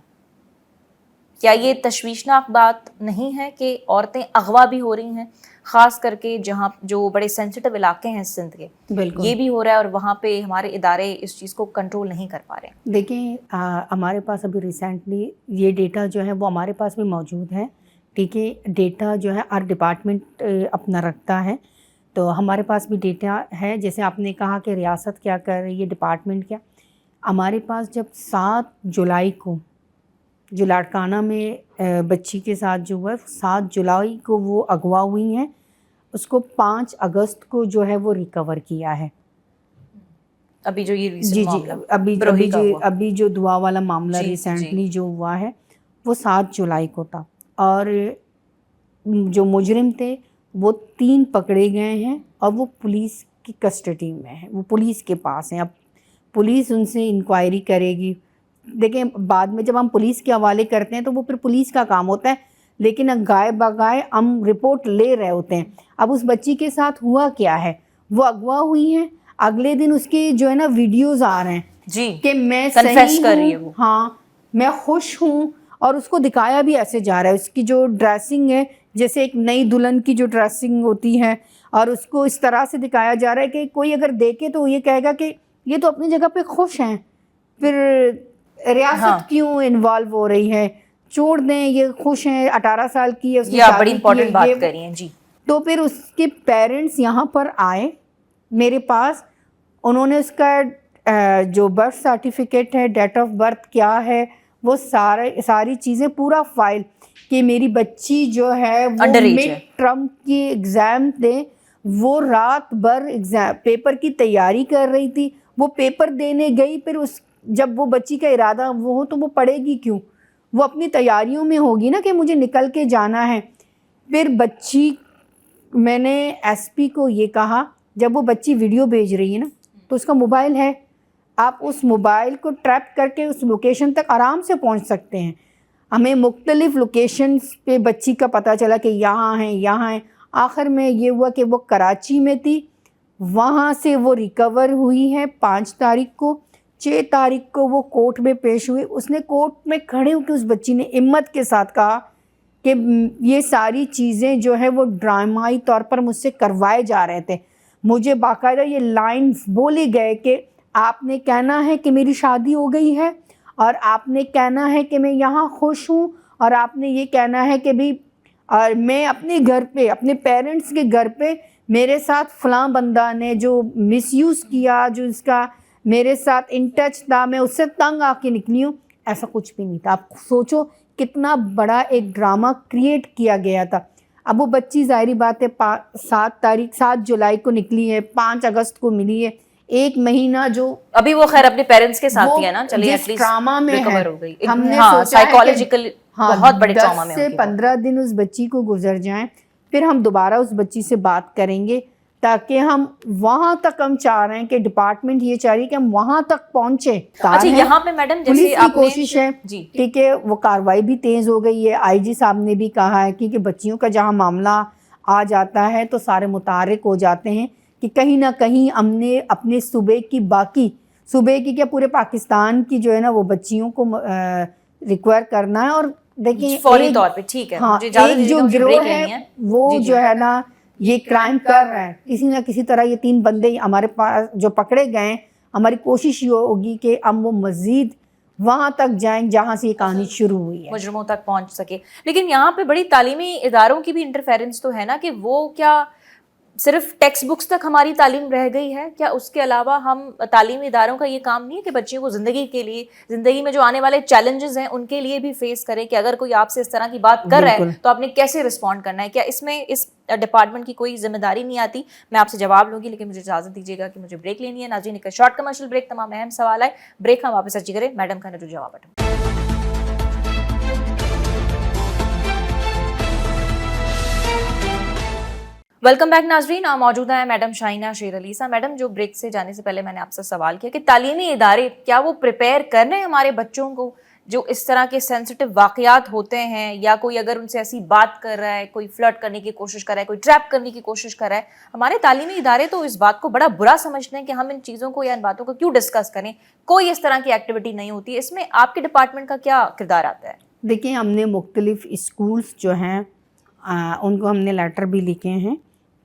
کیا یہ تشویشناک بات نہیں ہے کہ عورتیں اغوا بھی ہو رہی ہیں, خاص کر کے جہاں جو بڑے سینسٹیو علاقے ہیں سندھ کے, یہ بھی ہو رہا ہے, اور وہاں پہ ہمارے ادارے اس چیز کو کنٹرول نہیں کر پا رہے ہیں؟ دیکھیں ہمارے پاس ابھی ریسنٹلی یہ ڈیٹا جو ہے وہ ہمارے پاس بھی موجود ہے, ٹھیک ہے. ڈیٹا جو ہے ہر ڈپارٹمنٹ اپنا رکھتا ہے, تو ہمارے پاس بھی ڈیٹا ہے. جیسے آپ نے کہا کہ ریاست کیا کر رہی ہے, ڈپارٹمنٹ کیا, ہمارے پاس جب 7 جولائی کو جو لاڑکانہ میں بچی کے ساتھ جو ہوا ہے, 7 جولائی کو وہ اغوا ہوئی ہیں, اس کو 5 اگست کو جو ہے وہ ریکور کیا ہے. ابھی جو یہ ابھی جو دعا والا معاملہ ریسنٹلی جو ہوا ہے وہ 7 جولائی کو تھا, اور جو مجرم تھے وہ 3 پکڑے گئے ہیں, اور وہ پولیس کی کسٹڈی میں ہیں, وہ پولیس کے پاس ہیں. اب پولیس ان سے انکوائری کرے گی. دیکھیں بعد میں جب ہم پولیس کے حوالے کرتے ہیں تو وہ پھر پولیس کا کام ہوتا ہے, لیکن گائے بگائے ہم رپورٹ لے رہے ہوتے ہیں. اب اس بچی کے ساتھ ہوا کیا ہے, وہ اغوا ہوئی ہیں, اگلے دن اس کے جو ہے نا ویڈیوز آ رہے ہیں جی کہ میں کنفیس کر رہی ہے ہوں, ہاں میں خوش ہوں, اور اس کو دکھایا بھی ایسے جا رہا ہے. اس کی جو ڈریسنگ ہے جیسے ایک نئی دلہن کی جو ڈریسنگ ہوتی ہے, اور اس کو اس طرح سے دکھایا جا رہا ہے کہ کوئی اگر دیکھے تو یہ کہے گا کہ یہ تو اپنی جگہ پہ خوش ہیں, پھر ریاست کیوں انوالو ہو رہی ہے, چھوڑ دیں, یہ خوش ہیں, 18 سال کی ہے, اس کی بڑی شادی امپورٹنٹ کی بات ہے. کر رہی ہیں جی. تو پھر اس کے پیرنٹس یہاں پر آئے میرے پاس, انہوں نے اس کا جو برتھ سرٹیفکیٹ ہے, ڈیٹ آف برتھ کیا ہے, وہ ساری چیزیں, پورا فائل کہ میری بچی جو ہے وہ Underage ہے. مڈ ٹرم کی ایگزام دے, وہ رات بھر ایگزام پیپر کی تیاری کر رہی تھی, وہ پیپر دینے گئی, پھر جب وہ بچی کا ارادہ وہ ہو تو وہ پڑھے گی کیوں؟ وہ اپنی تیاریوں میں ہوگی نا کہ مجھے نکل کے جانا ہے. پھر بچی, میں نے ایس پی کو یہ کہا, جب وہ بچی ویڈیو بھیج رہی ہے نا تو اس کا موبائل ہے, آپ اس موبائل کو ٹریپ کر کے اس لوکیشن تک آرام سے پہنچ سکتے ہیں. ہمیں مختلف لوکیشنز پہ بچی کا پتہ چلا کہ یہاں ہیں یہاں ہیں. آخر میں یہ ہوا کہ وہ کراچی میں تھی, وہاں سے وہ ریکور ہوئی ہے 5 تاریخ کو. 6 تاریخ کو وہ کورٹ میں پیش ہوئی. اس نے کورٹ میں کھڑے ہو کے اس بچی نے ہمت کے ساتھ کہا کہ یہ ساری چیزیں جو ہے وہ ڈرامائی طور پر مجھ سے کروائے جا رہے تھے. مجھے باقاعدہ یہ لائنز بولے گئے کہ آپ نے کہنا ہے کہ میری شادی ہو گئی ہے, اور آپ نے کہنا ہے کہ میں یہاں خوش ہوں, اور آپ نے یہ کہنا ہے کہ بھی اور میں اپنے گھر پہ, اپنے پیرنٹس کے گھر پہ میرے ساتھ فلاں بندہ نے جو مس یوز کیا, جو اس کا میرے ساتھ ان ٹچ تھا, میں اس سے تنگ آ کے نکلی ہوں. ایسا کچھ بھی نہیں تھا. آپ سوچو کتنا بڑا ایک ڈرامہ کریٹ کیا گیا تھا. اب وہ بچی ظاہری بات ہے 7 جولائی کو نکلی ہے, 5 اگست کو ملی ہے. 1 مہینہ جو ابھی وہ خیر اپنے پیرنٹس کے ساتھ ہی ہے نا, چلیے ایٹ لیسٹ ٹراما میں ریکور ہو گئی. ہم نے ہاں سوچا ہے سائیکالوجیکل بہت بڑے ٹراما 10 میں سے 15 دن اس بچی کو گزر جائیں, پھر ہم دوبارہ اس بچی سے بات کریں گے, تاکہ ہم وہاں تک, ہم چاہ رہے ہیں کہ ڈپارٹمنٹ یہ چاہ رہی ہے کہ ہم وہاں تک پہنچیں. اچھا یہاں پہ میڈم پولیس جیسے کی آپ نے کوشش ہے ٹھیک ہے, وہ کارروائی بھی تیز ہو گئی ہے. آئی جی صاحب نے بھی کہا ہے کہ بچیوں کا جہاں معاملہ آ جاتا ہے تو سارے متحرک ہو جاتے ہیں کہ کہیں نہ کہیں ہم نے اپنے صوبے کی, باقی صوبے کی کیا پورے پاکستان کی جو ہے نا وہ بچیوں کو ریکوائر کرنا ہے. اور دیکھیں فوری طور پہ ٹھیک ہے, ہاں, ایک جو گروہ ہے وہ جو ہے نا یہ کرائم کر رہا ہے, کسی نہ کسی طرح یہ 3 بندے ہمارے پاس جو پکڑے گئے. ہماری کوشش یہ ہوگی کہ ہم وہ مزید وہاں تک جائیں جہاں سے یہ کہانی شروع ہوئی ہے, مجرموں تک پہنچ سکے. لیکن یہاں پہ بڑی تعلیمی اداروں کی بھی انٹرفیرنس تو ہے نا, کہ وہ کیا صرف ٹیکسٹ بکس تک ہماری تعلیم رہ گئی ہے کیا؟ اس کے علاوہ ہم تعلیمی اداروں کا یہ کام نہیں ہے کہ بچیوں کو زندگی کے لیے, زندگی میں جو آنے والے چیلنجز ہیں ان کے لیے بھی فیس کرے, کہ اگر کوئی آپ سے اس طرح کی بات کر رہا ہے تو آپ نے کیسے رسپونڈ کرنا ہے؟ کیا اس میں اس ڈپارٹمنٹ کی کوئی ذمہ داری نہیں آتی؟ میں آپ سے جواب لوں گی, لیکن مجھے اجازت دیجیے گا کہ مجھے بریک لینی ہے. ناظرین ایک شارٹ کمرشل بریک, تمام اہم سوال ہے, بریک ہم واپس اچھی کریں, میڈم کا جو جواب ہے. ویلکم بیک ناظرین, موجود ہیں میڈم شاہینہ شیر علی صاحب. میڈم جو بریک سے جانے سے پہلے میں نے آپ سے سوال کیا کہ تعلیمی ادارے کیا وہ پریپیئر کر رہے ہیں ہمارے بچوں کو جو اس طرح کے سینسٹیو واقعات ہوتے ہیں, یا کوئی اگر ان سے ایسی بات کر رہا ہے, کوئی فلرٹ کرنے کی کوشش کر رہا ہے, کوئی ٹریپ کرنے کی کوشش کر رہا ہے, ہمارے تعلیمی ادارے تو اس بات کو بڑا برا سمجھتے ہیں کہ ہم ان چیزوں کو یا ان باتوں کو کیوں ڈسکس کریں, کوئی اس طرح کی ایکٹیویٹی نہیں ہوتی. اس میں آپ کے ڈپارٹمنٹ کا کیا کردار آتا ہے؟ دیکھیں ہم نے مختلف اسکولس جو ہیں ان کو ہم نے لیٹر بھی لکھے ہیں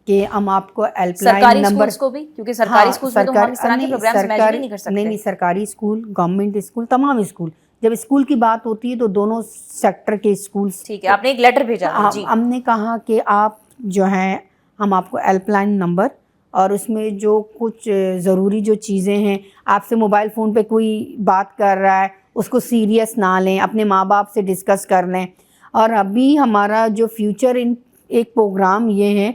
کہ ہم آپ کو ہیلپ لائن نمبر کو بھی, کیونکہ سرکاری اسکولز میں تو ہم اس طرح کے پروگرامز امیجن نہیں کر سکتے. نہیں, سرکاری اسکول, گورنمنٹ اسکول, تمام اسکول, جب اسکول کی بات ہوتی ہے تو دونوں سیکٹر کے اسکولس. ٹھیک ہے, آپ نے ایک لیٹر بھیجا. جی, ہم نے کہا کہ آپ جو ہیں ہم آپ کو ہیلپ لائن نمبر, اور اس میں جو کچھ ضروری جو چیزیں ہیں, آپ سے موبائل فون پہ کوئی بات کر رہا ہے اس کو سیریس نہ لیں, اپنے ماں باپ سے ڈسکس کر لیں. اور ابھی ہمارا جو فیوچر ایک پروگرام یہ ہے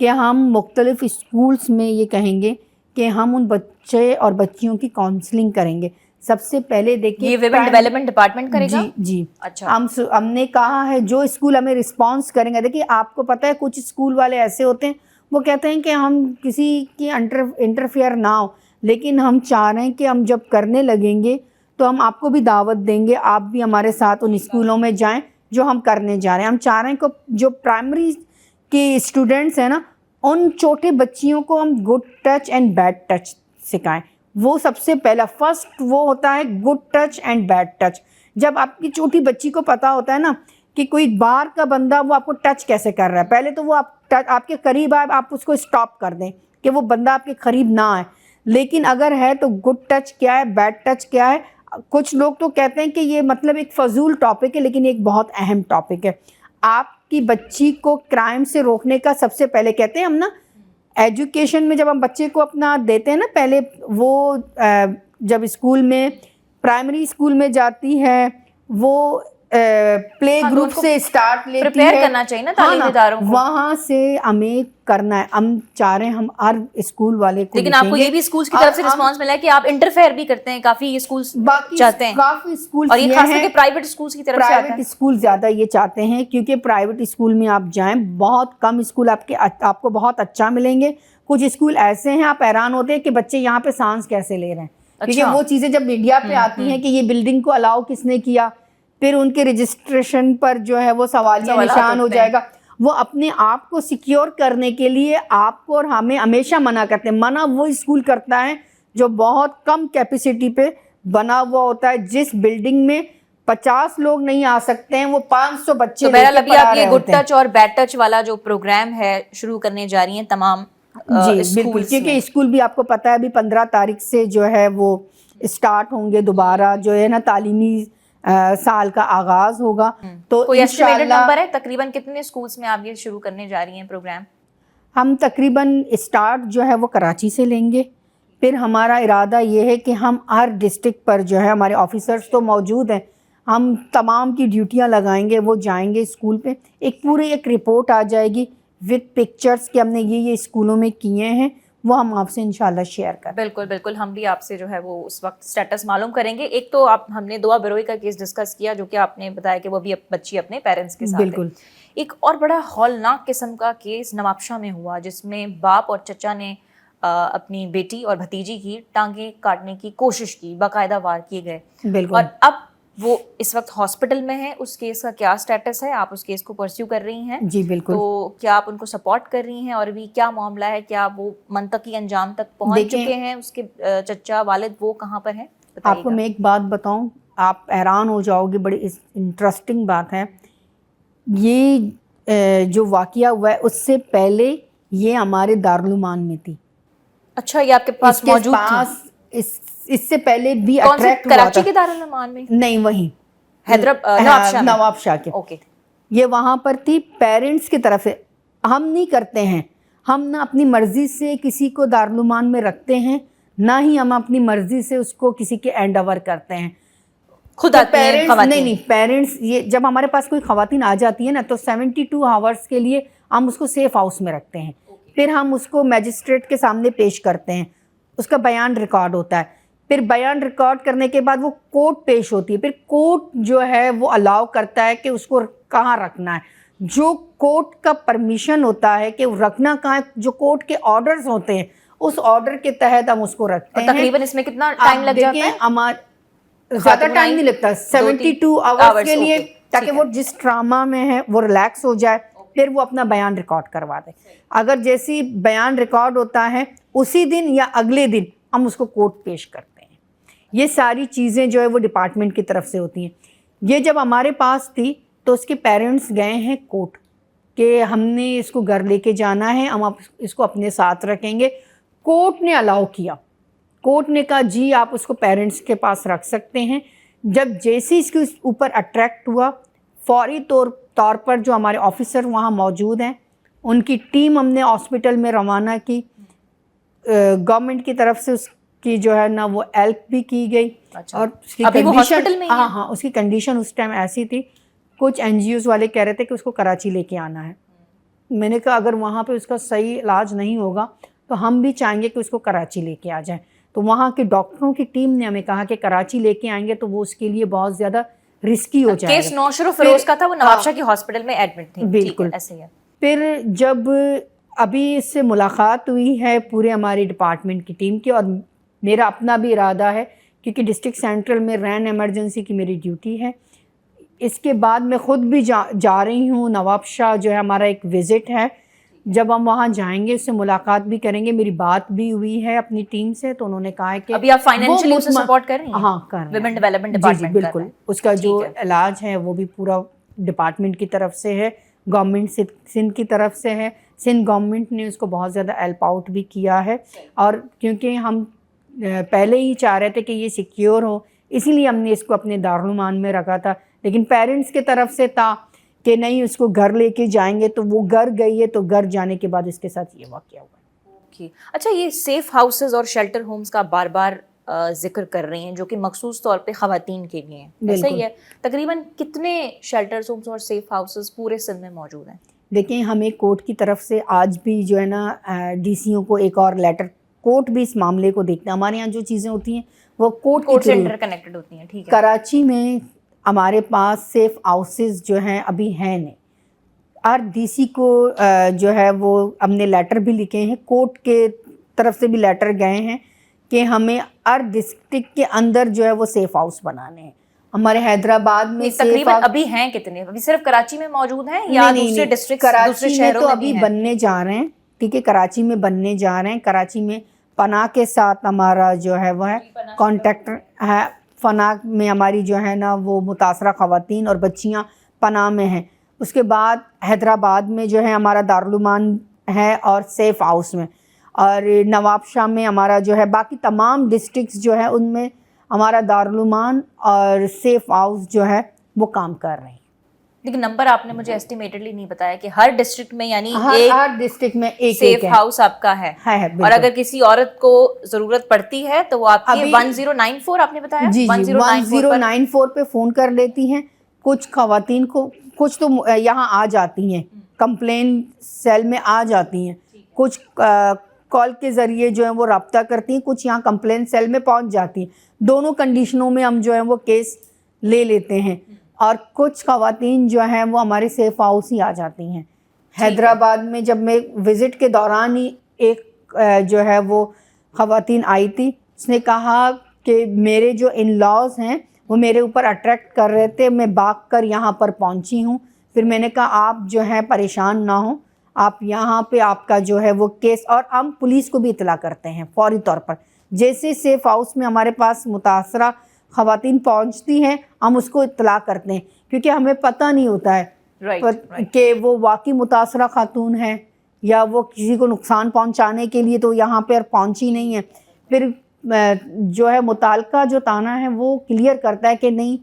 کہ ہم مختلف اسکولس میں یہ کہیں گے کہ ہم ان بچے اور بچیوں کی کاؤنسلنگ کریں گے. سب سے پہلے دیکھیں یہ ویمن ڈیولپمنٹ ڈپارٹمنٹ کرے گا. جی, اچھا, ہم نے کہا ہے جو اسکول ہمیں رسپانس کریں گے. دیکھیے آپ کو پتہ ہے کچھ اسکول والے ایسے ہوتے ہیں وہ کہتے ہیں کہ ہم کسی کی انٹرفیئر نہ ہو, لیکن ہم چاہ رہے ہیں کہ ہم جب کرنے لگیں گے تو ہم آپ کو بھی دعوت دیں گے, آپ بھی ہمارے ساتھ ان اسکولوں میں جائیں جو ہم کرنے جا رہے ہیں. ہم چاہ رہے ہیں کہ جو پرائمری کے اسٹوڈنٹس ہیں نا, ان چھوٹے بچیوں کو ہم good touch and bad touch سکھائیں. وہ سب سے پہلا فرسٹ وہ ہوتا ہے good touch and bad touch. جب آپ کی چھوٹی بچی کو پتہ ہوتا ہے نا کہ کوئی باہر کا بندہ وہ آپ کو ٹچ کیسے کر رہا ہے, پہلے تو وہ آپ کے قریب آئے, آپ اس کو اسٹاپ کر دیں کہ وہ بندہ آپ کے قریب نہ آئے. لیکن اگر ہے تو گڈ ٹچ کیا ہے, بیڈ ٹچ کیا ہے. کچھ لوگ تو کہتے ہیں کہ یہ مطلب ایک فضول ٹاپک ہے, لیکن ایک بہت اہم ٹاپک ہے. آپ کی بچی کو کرائم سے روکنے کا سب سے پہلے کہتے ہیں ہم نا ایجوکیشن میں جب ہم بچے کو اپنا دیتے ہیں نا, پہلے وہ जब स्कूल में प्राइमरी स्कूल में जाती है वो प्ले हाँ, तो ग्रुप उनको से स्टार्ट लेती प्रिपेयर है, करना चाहिए ना हाँ तालीमी इदारों को। वहाँ से हमें करना है। हम चाह रहे हैं हम हर स्कूल वाले को लेकिन आपको ये भी स्कूल्स की तरफ से रिस्पांस मिला है कि आप इंटरफेयर भी करते हैं, काफी ये स्कूल्स बाकी चाहते हैं, काफी स्कूल और ये खास करके प्राइवेट स्कूल्स की तरफ से आता है। प्राइवेट स्कूल ज़्यादा ये चाहते हैं क्योंकि प्राइवेट स्कूल में आप जाएं, बहुत कम स्कूल आपको बहुत अच्छा मिलेंगे। कुछ स्कूल ऐसे हैं आप हैरान होते हैं कि बच्चे यहाँ पे सांस कैसे ले रहे हैं, क्योंकि वो चीज़ें जब मीडिया पे आती हैं कि ये बिल्डिंग को अलाउ किसने किया, फिर उनके रजिस्ट्रेशन पर जो है वो सवालिया निशान हो जाएगा। वो अपने आप को सिक्योर करने के लिए आपको और हमें हमेशा मना करते हैं। मना वो स्कूल करता है जो बहुत कम कैपेसिटी पे बना हुआ होता है, जिस बिल्डिंग में 50 लोग नहीं आ सकते हैं वो 500 बच्चे तो बहरहाल अभी आप ये गुड टच और बैड टच वाला जो प्रोग्राम है शुरू करने जा रही हैं तमाम जी बिल्कुल, क्योंकि स्कूल भी आपको पता है अभी 15 तारीख से जो है वो स्टार्ट होंगे, दोबारा जो है ना तालीमी साल का आगाज होगा। तो कोई एस्टिमेटेड नंबर है तकरीबन कितने स्कूल्स में आप ये शुरू करने जा रही हैं प्रोग्राम? हम तकरीबन स्टार्ट जो है वो कराची से लेंगे, फिर हमारा इरादा ये है कि हम हर डिस्ट्रिक्ट पर जो है हमारे ऑफिसर्स तो मौजूद हैं, हम तमाम की ड्यूटियां लगाएंगे, वो जाएंगे स्कूल पे, एक रिपोर्ट आ जाएगी विद पिक्चर्स कि हमने ये स्कूलों में किए हैं, वो हम आपसे इंशाल्लाह शेयर करें। बिल्कुल बिल्कुल, हम भी आपसे जो है वो उस वक्त स्टेटस मालूम करेंगे। एक तो हमने दुआ बिरोई का केस डिस्कस किया जो कि आपने बताया कि वो भी बच्ची अपने पेरेंट्स के साथ बिल्कुल। एक और बड़ा हौलनाक किस्म का केस नवाबशाह में हुआ जिसमें बाप और चचा ने अपनी बेटी और भतीजी की टांगे काटने की कोशिश की, बाकायदा वार किए गए, और अब वो इस वक्त हॉस्पिटल में है। उस केस का क्या स्टेटस है? आप उस केस को परस्यू कर रही हैं? जी बिल्कुल। तो क्या आप उनको सपोर्ट कर रही हैं और अभी क्या मामला है? क्या वो मंतकी अंजाम तक पहुंच चुके हैं? उसके चचा वालिद वो कहाँ पर हैं? आपको मैं एक बात बताऊं, आप हैरान हो जाओगे, बड़ी इंटरेस्टिंग बात है। ये जो वाकया हुआ है उससे पहले ये हमारे दारुलुमान में थी। अच्छा, ये आपके पास मौजूद थी? इससे पहले भी अट्रैक्ट हुआ था। कराची के दारुलुमान में? नहीं, वहीं हैदराबाद नवाबशाह के। ओके, ये वहाँ पर थी। पेरेंट्स की तरफ से हम नहीं करते हैं, हम ना अपनी मर्जी से किसी को दारुलुमान में रखते हैं, ना ही हम अपनी मर्जी से उसको किसी के हैंड ओवर करते हैं। खुद पेरेंट्स नहीं, पेरेंट्स ये जब हमारे पास कोई खवातीन आ जाती है ना तो 72 आवर्स के लिए हम उसको सेफ हाउस में रखते हैं, फिर हम उसको मैजिस्ट्रेट के सामने पेश करते हैं, उसका बयान रिकॉर्ड होता है, फिर बयान रिकॉर्ड करने के बाद वो कोर्ट पेश होती है, फिर कोर्ट जो है वो अलाउ करता है कि उसको कहाँ रखना है। जो कोर्ट का परमिशन होता है कि रखना कहाँ है, जो कोर्ट के ऑर्डर्स होते हैं उस ऑर्डर के तहत हम उसको रखते हैं। तकरीबन इसमें कितना टाइम लग जाता है? हमारा ज़्यादा टाइम नहीं लगता, 72 आवर्स के लिए, ताकि वो जिस ट्रामा में है वो रिलैक्स हो जाए, फिर वो अपना बयान रिकॉर्ड करवा दे। अगर जैसी बयान रिकॉर्ड होता है उसी दिन या अगले दिन हम उसको कोर्ट पेश करते हैं। ये सारी चीज़ें जो है वो डिपार्टमेंट की तरफ से होती हैं। ये जब हमारे पास थी तो उसके पेरेंट्स गए हैं कोर्ट कि हमने इसको घर लेके जाना है, हम इसको अपने साथ रखेंगे। कोर्ट ने अलाउ किया, कोर्ट ने कहा जी आप उसको पेरेंट्स के पास रख सकते हैं। जब जैसे इसके ऊपर अट्रैक्ट हुआ, फौरी तौर पर जो हमारे ऑफिसर वहाँ मौजूद हैं उनकी टीम हमने हॉस्पिटल में रवाना की। गवर्नमेंट की तरफ से उसकी जो है ना वो हेल्प भी की गई। अच्छा। और उसकी अभी वो हॉस्पिटल में ही है? हाँ, उसकी कंडीशन उस टाइम ऐसी थी, कुछ NGOs वाले कह रहे थे कि उसको कराची लेके आना है। मैंने कहा अगर वहाँ पे उसका सही इलाज नहीं होगा तो हम भी चाहेंगे कि उसको कराची लेके आ जाए। तो वहाँ के डॉक्टरों की टीम ने हमें कहा कि कराची लेके आएंगे तो वो उसके लिए बहुत ज़्यादा रिस्की हो जाएगा। केस नौशरो फिरोज का था, वो नवाबशाह की हॉस्पिटल में एडमिट थी। बिल्कुल ऐसे ही है। फिर जब अभी इससे मुलाकात हुई है पूरे हमारी डिपार्टमेंट की टीम की, और मेरा अपना भी इरादा है क्योंकि डिस्ट्रिक्ट सेंट्रल में रैन इमरजेंसी की मेरी ड्यूटी है, इसके बाद मैं ख़ुद भी जा रही हूँ। नवाबशाह जो है हमारा एक विज़िट है, जब हम वहाँ जाएंगे उससे मुलाकात भी करेंगे। मेरी बात भी हुई है अपनी टीम से, तो उन्होंने कहा है कि अभी आप फाइनेंशियली उसे सपोर्ट कर रही हैं? हाँ, कर रहे हैं। विमेन डेवलपमेंट जी डिपार्टमेंट बिल्कुल, उसका जो इलाज है वो भी पूरा डिपार्टमेंट की तरफ से है, गवर्नमेंट सिंध की तरफ से है। सिंध गवर्नमेंट ने उसको बहुत ज़्यादा हेल्प आउट भी किया है, और क्योंकि हम पहले ही चाह रहे थे कि ये सिक्योर हो, इसीलिए हमने इसको अपने दारुलुमान में रखा था। लेकिन पेरेंट्स की तरफ से था कि नहीं उसको घर लेके जाएंगे, तो वो घर गई है, तो घर जाने के बाद इसके साथ ये वाक़या हुआ। अच्छा, ये सेफ हाउसेस और शेल्टर होम्स का बार बार ذکر کر رہی ہیں جو کہ مخصوص طور پہ خواتین کے لیے ہیں, ایسا ہی ہے؟ تقریباً کتنے شیلٹرز ہومز اور سیف ہاؤسز پورے سندھ میں موجود ہیں؟ دیکھیں ہمیں کورٹ کی طرف سے آج بھی جو ہے نا ڈی سیوں کو ایک اور لیٹر, کورٹ بھی اس معاملے کو دیکھتا ہے. ہمارے یہاں جو چیزیں ہوتی ہیں وہ کورٹ سے انٹر کنیکٹڈ ہوتی ہیں. ٹھیک ہے. کراچی میں ہمارے پاس سیف ہاؤسز جو ہیں ابھی ہیں نہیں. اور ڈی سی کو جو ہے وہ ہم نے لیٹر بھی لکھے ہیں, کورٹ کے طرف سے بھی لیٹر گئے ہیں کہ ہمیں ہر ڈسٹرکٹ کے اندر جو ہے وہ سیف ہاؤس بنانے ہیں. ہمارے حیدرآباد میں تقریباً ابھی ہیں کتنے؟ ابھی صرف کراچی میں موجود ہیں یا دوسرے ڈسٹرکٹ دوسرے شہروں میں تو ابھی بننے جا رہے ہیں؟ ٹھیک ہے, کراچی میں بننے جا رہے ہیں. کراچی میں پناہ کے ساتھ ہمارا جو ہے وہ ہے کانٹیکٹ ہے. پناہ میں ہماری جو ہے نا وہ متاثرہ خواتین اور بچیاں پناہ میں ہیں. اس کے بعد حیدرآباد میں جو ہے ہمارا دارالعلومان ہے اور سیف ہاؤس میں, اور نواب شاہ میں ہمارا جو ہے, باقی تمام ڈسٹرکٹس جو ہے ان میں ہمارا دارالعلومان اور سیف ہاؤس جو ہے وہ کام کر رہے ہیں. لیکن نمبر آپ نے مجھے ایسٹیمیٹڈلی نہیں بتایا کہ ہر ڈسٹرکٹ میں یعنی ہر ڈسٹرکٹ میں ایک سیف ہاؤس آپ کا ہے, اور اگر کسی عورت کو ضرورت پڑتی ہے تو وہ آپ کی 1094 آپ نے بتایا, جی 1094 پہ فون کر لیتی ہیں. کچھ خواتین کو, کچھ تو یہاں آ جاتی ہیں, کمپلین سیل میں آ جاتی ہیں, کچھ کال کے ذریعے جو ہے وہ رابطہ کرتی ہیں, کچھ یہاں کمپلین سیل میں پہنچ جاتی ہیں. دونوں کنڈیشنوں میں ہم جو ہے وہ کیس لے لیتے ہیں, اور کچھ خواتین جو ہیں وہ ہمارے سیف ہاؤس ہی آ جاتی ہیں. حیدرآباد میں جب میں وزٹ کے دوران ہی ایک جو ہے وہ خواتین آئی تھی, اس نے کہا کہ میرے جو ان لاز ہیں وہ میرے اوپر اٹریکٹ کر رہے تھے, میں بھاگ کر یہاں پر پہنچی ہوں. پھر میں نے کہا آپ جو ہے پریشان نہ ہوں, آپ یہاں پہ آپ کا جو ہے وہ کیس, اور ہم پولیس کو بھی اطلاع کرتے ہیں فوری طور پر. جیسے سیف ہاؤس میں ہمارے پاس متاثرہ خواتین پہنچتی ہیں ہم اس کو اطلاع کرتے ہیں, کیونکہ ہمیں پتہ نہیں ہوتا ہے کہ وہ واقعی متاثرہ خاتون ہے یا وہ کسی کو نقصان پہنچانے کے لیے تو یہاں پر پہنچی نہیں ہے. پھر جو ہے متعلقہ جو تانا ہے وہ کلیئر کرتا ہے کہ نہیں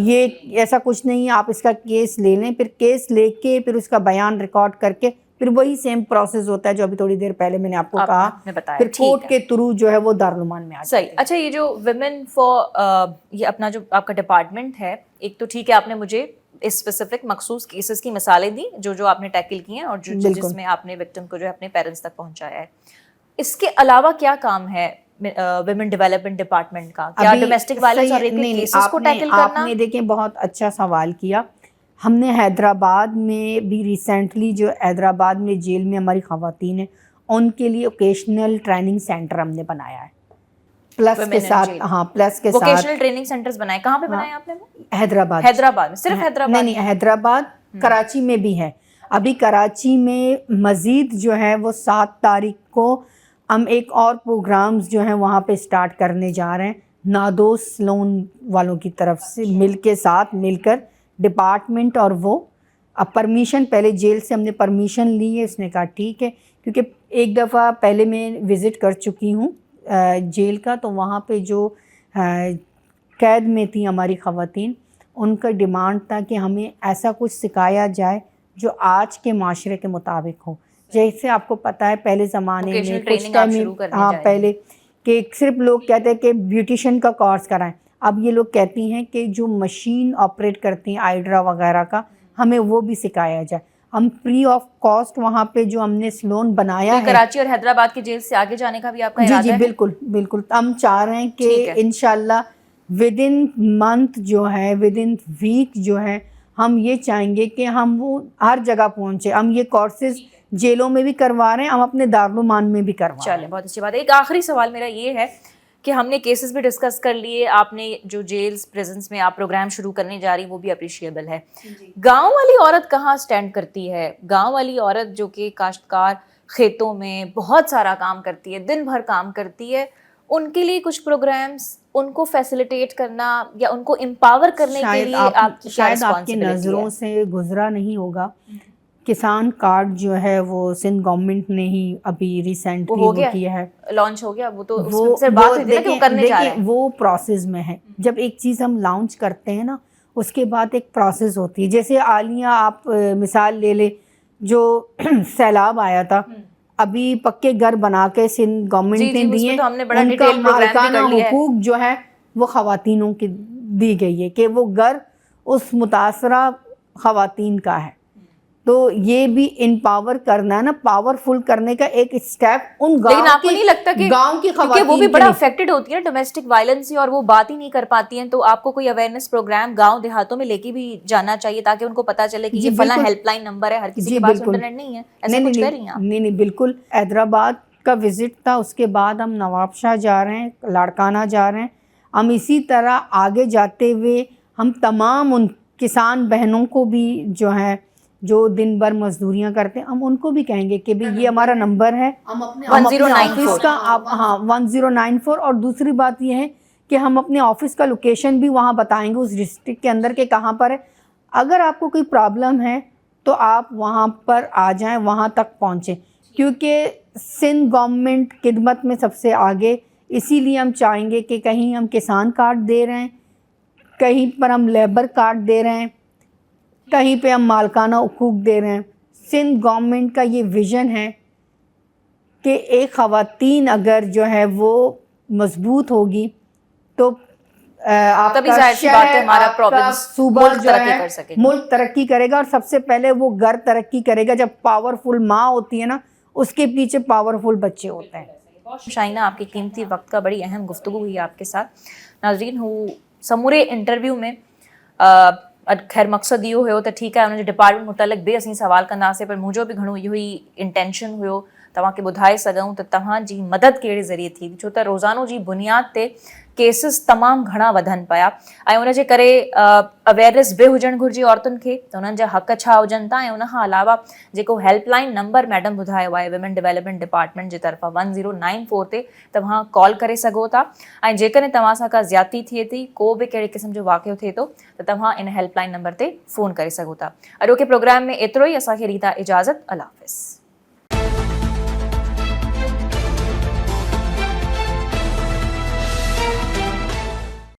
یہ ایسا کچھ نہیں ہے, آپ اس کا کیس لے لیں. پھر کیس لے کے پھر اس کا بیان ریکارڈ کر کے پھر وہی سیم پروسیس ہوتا ہے جو ابھی تھوڑی دیر پہلے میں نے آپ کو کہا. پھر کورٹ کے تھرو جو ہے وہ دارالعلومان میں آ جاتی ہے. صحیح. اچھا, یہ جو ویمن فار یہ اپنا جو آپ کا ڈپارٹمنٹ ہے, ایک تو ٹھیک ہے آپ نے مجھے اسپیسیفک مخصوص کیسز کی مثالیں دی جو آپ نے ٹیکل کی ہیں اور جس میں آپ نے وکٹم کو جو ہے اپنے پیرنٹس تک پہنچایا ہے. اس کے علاوہ کیا کام ہے ویمن ڈیولپمنٹ ڈپارٹمنٹ کا؟ کیا ڈومیسٹک وائلنس اور ریپ کے کیسز کو ٹیکل کرنا؟ آپ نے دیکھیں بہت اچھا سوال کیا. ہم نے حیدرآباد میں بھی ریسنٹلی جو حیدرآباد میں جیل میں ہماری خواتین ہیں ان کے لیے اوکیشنل ٹریننگ سینٹر ہم نے بنایا ہے, پلس کے ساتھ. ہاں, پلس کے ساتھ ووکیشنل ٹریننگ سینٹرز بنائے. کہاں پہ بنائے آپ نے؟ حیدرآباد. حیدرآباد میں صرف حیدرآباد؟ نہیں, حیدرآباد, کراچی میں بھی ہے. ابھی کراچی میں مزید جو ہے وہ 7 تاریخ کو ہم ایک اور پروگرامز جو ہیں وہاں پہ سٹارٹ کرنے جا رہے ہیں. نادوس لون والوں کی طرف سے ساتھ مل کر ڈپارٹمنٹ, اور وہ اب پرمیشن پہلے جیل سے ہم نے پرمیشن لی ہے. اس نے کہا ٹھیک ہے, کیونکہ ایک دفعہ پہلے میں وزٹ کر چکی ہوں جیل کا, تو وہاں پہ جو قید میں تھیں ہماری خواتین, ان کا ڈیمانڈ تھا کہ ہمیں ایسا کچھ سکھایا جائے جو آج کے معاشرے کے مطابق ہو. جیسے آپ کو پتہ ہے پہلے زمانے میں کچھ ٹائم پہلے کہ صرف لوگ کہتے ہیں کہ بیوٹیشین کا کورس کرائیں, اب یہ لوگ کہتی ہیں کہ جو مشین آپریٹ کرتی ہیں آئیڈرا وغیرہ کا ہمیں وہ بھی سکھایا جائے. ہم فری آف کاسٹ وہاں پہ جو ہم نے سلون بنایا ہے. کراچی اور حیدرآباد کی جیل سے آگے جانے کا بھی آپ کا ارادہ ہے؟ جی بالکل بالکل. ہم چاہ رہے ہیں کہ انشاءاللہ ود ان منتھ جو ہے, ود ان ویک جو ہے, ہم یہ چاہیں گے کہ ہم وہ ہر جگہ پہنچے. ہم یہ کورسز جیلوں میں بھی کروا رہے ہیں, ہم اپنے دارالعلومان میں بھی کروا رہے ہیں. چلیں, بہت اچھی بات ہے. ایک آخری سوال میرا یہ ہے کہ ہم نے کیسز بھی ڈسکس کر لیے, آپ نے جو جیلز پریزنس میں آپ پروگرام شروع کرنے جا رہی وہ بھی اپریشیبل ہے. گاؤں والی عورت کہاں سٹینڈ کرتی ہے؟ گاؤں والی عورت جو کہ کاشتکار کھیتوں میں بہت سارا کام کرتی ہے, دن بھر کام کرتی ہے, ان کے لیے کچھ پروگرامز, ان کو فیسیلیٹیٹ کرنا یا ان کو امپاور کرنے کے لیے آپ شاید آپ کی نظروں سے گزرا نہیں ہوگا, کسان کارڈ جو ہے وہ سندھ گورنمنٹ نے ہی ابھی ریسنٹلی وہ کیا ہے, لانچ ہو گیا. وہ تو اس سے بات ہوئی تھی نا کہ وہ کرنے جا رہے ہیں. وہ پروسیس میں ہے. جب ایک چیز ہم لانچ کرتے ہیں نا اس کے بعد ایک پروسیس ہوتی ہے. جیسے عالیہ آپ مثال لے لے, جو سیلاب آیا تھا, अभी पक्के घर बना के सिंध गवर्नमेंट जी, ने जी, दिए उसमें तो हमने बड़ा उनका डिटेल प्रोग्राम भी मालिकाना कर लिया है। हुकूक जो है वो ख़वातीनों की दी गई है कि वो घर उस मुतासरा ख़वातीन का है। तो ये भी इम्पावर करना है ना, पावरफुल करने का एक स्टेप उन लेकिन आपको नहीं लगता कि गांव की क्योंकि वो भी ख़वातीन बड़ा के अफेक्टेड होती है डोमेस्टिक वायलेंस से और वो बात ही नहीं कर पाती हैं, तो आपको कोई अवेयरनेस प्रोग्राम गांव देहातों में लेके भी जाना चाहिए ताकि उनको पता चले कि जी, ये फला बिल्कुल। हेल्पलाइन नंबर है, हर किसी जी, के पास बिल्कुल। इंटरनेट नहीं है, ऐसा नहीं कुछ नहीं कर रही हैं आप? नहीं नहीं बिल्कुल। हैदराबाद का विज़िट था, उसके बाद हम नवाबशाह जा रहे हैं, लाड़काना जा रहे हैं। हम इसी तरह आगे जाते हुए हम तमाम उन किसान बहनों को भी जो है जो दिन भर मजदूरियां करते हैं, हम उनको भी कहेंगे कि भाई ये हमारा नंबर है, हम अपने 1094 ऑफिस का आप हाँ 1094। और दूसरी बात ये है कि हम अपने ऑफिस का लोकेशन भी वहाँ बताएंगे उस डिस्ट्रिक्ट के अंदर के कहाँ पर है। अगर आपको कोई प्रॉब्लम है तो आप वहाँ पर आ जाएं, वहाँ तक पहुँचें, क्योंकि सिंध गवर्नमेंट खिदमत में सबसे आगे। इसीलिए हम चाहेंगे कि कहीं हम किसान कार्ड दे रहे हैं, कहीं पर हम लेबर कार्ड दे रहे हैं, कहीं पे हम मालकाना हुकूक दे रहे हैं। सिंध गवर्नमेंट का ये विज़न है कि एक ख़वातीन अगर जो है वो मजबूत होगी तो तभी आपका जाहिर सी बात है शहर, हमारा आपका province, सूबा मुल्क जो तरक्की है कर सकेगा। मुल्क तरक्की करेगा। और सबसे पहले वो घर तरक्की करेगा जब पावरफुल माँ होती है ना, उसके पीछे पावरफुल बच्चे होते हैं। शाइना, आपके कीमती वक्त का बड़ी अहम गुफ्तगू हुई आपके साथ। नाज़रीन, हूँ समूरे इंटरव्यू में खैर मकसद इहो हुयो त ठीकु आहे उन जे डिपार्टमेंट मुतलिक़ बि असीं सवाल कंदासीं, पर मुंहिंजो बि घणो इहो ई इंटेंशन हुयो तव्हांखे ॿुधाए सघूं त तव्हांजी मदद कहिड़े ज़रिए थी, छो त रोज़ानो जी बुनियाद ते केसिस तमामु घणा वधनि पिया ऐं उनजे करे अवेयरनेस बि हुजणु घुरिजे औरतुनि खे त उन्हनि जा हक़ छा हुजनि था। ऐं उनखां अलावा जेको हेल्पलाइन नंबर मैडम ॿुधायो आहे विमेन डेवलपमेंट डिपार्टमेंट जे तरफ़ां 1094 ते तव्हां कॉल करे सघो था। ऐं जेकॾहिं तव्हां सां का ज़्यादती थिए थी, को बि कहिड़े क़िस्म जो वाक़ियो थिए थो त तव्हां इन हेल्पलाइन नंबर ते फ़ोन करे सघो था। अॼोके प्रोग्राम में एतिरो ई। असांखे ॾींदा इजाज़त। अल्लाह हाफ़िज़।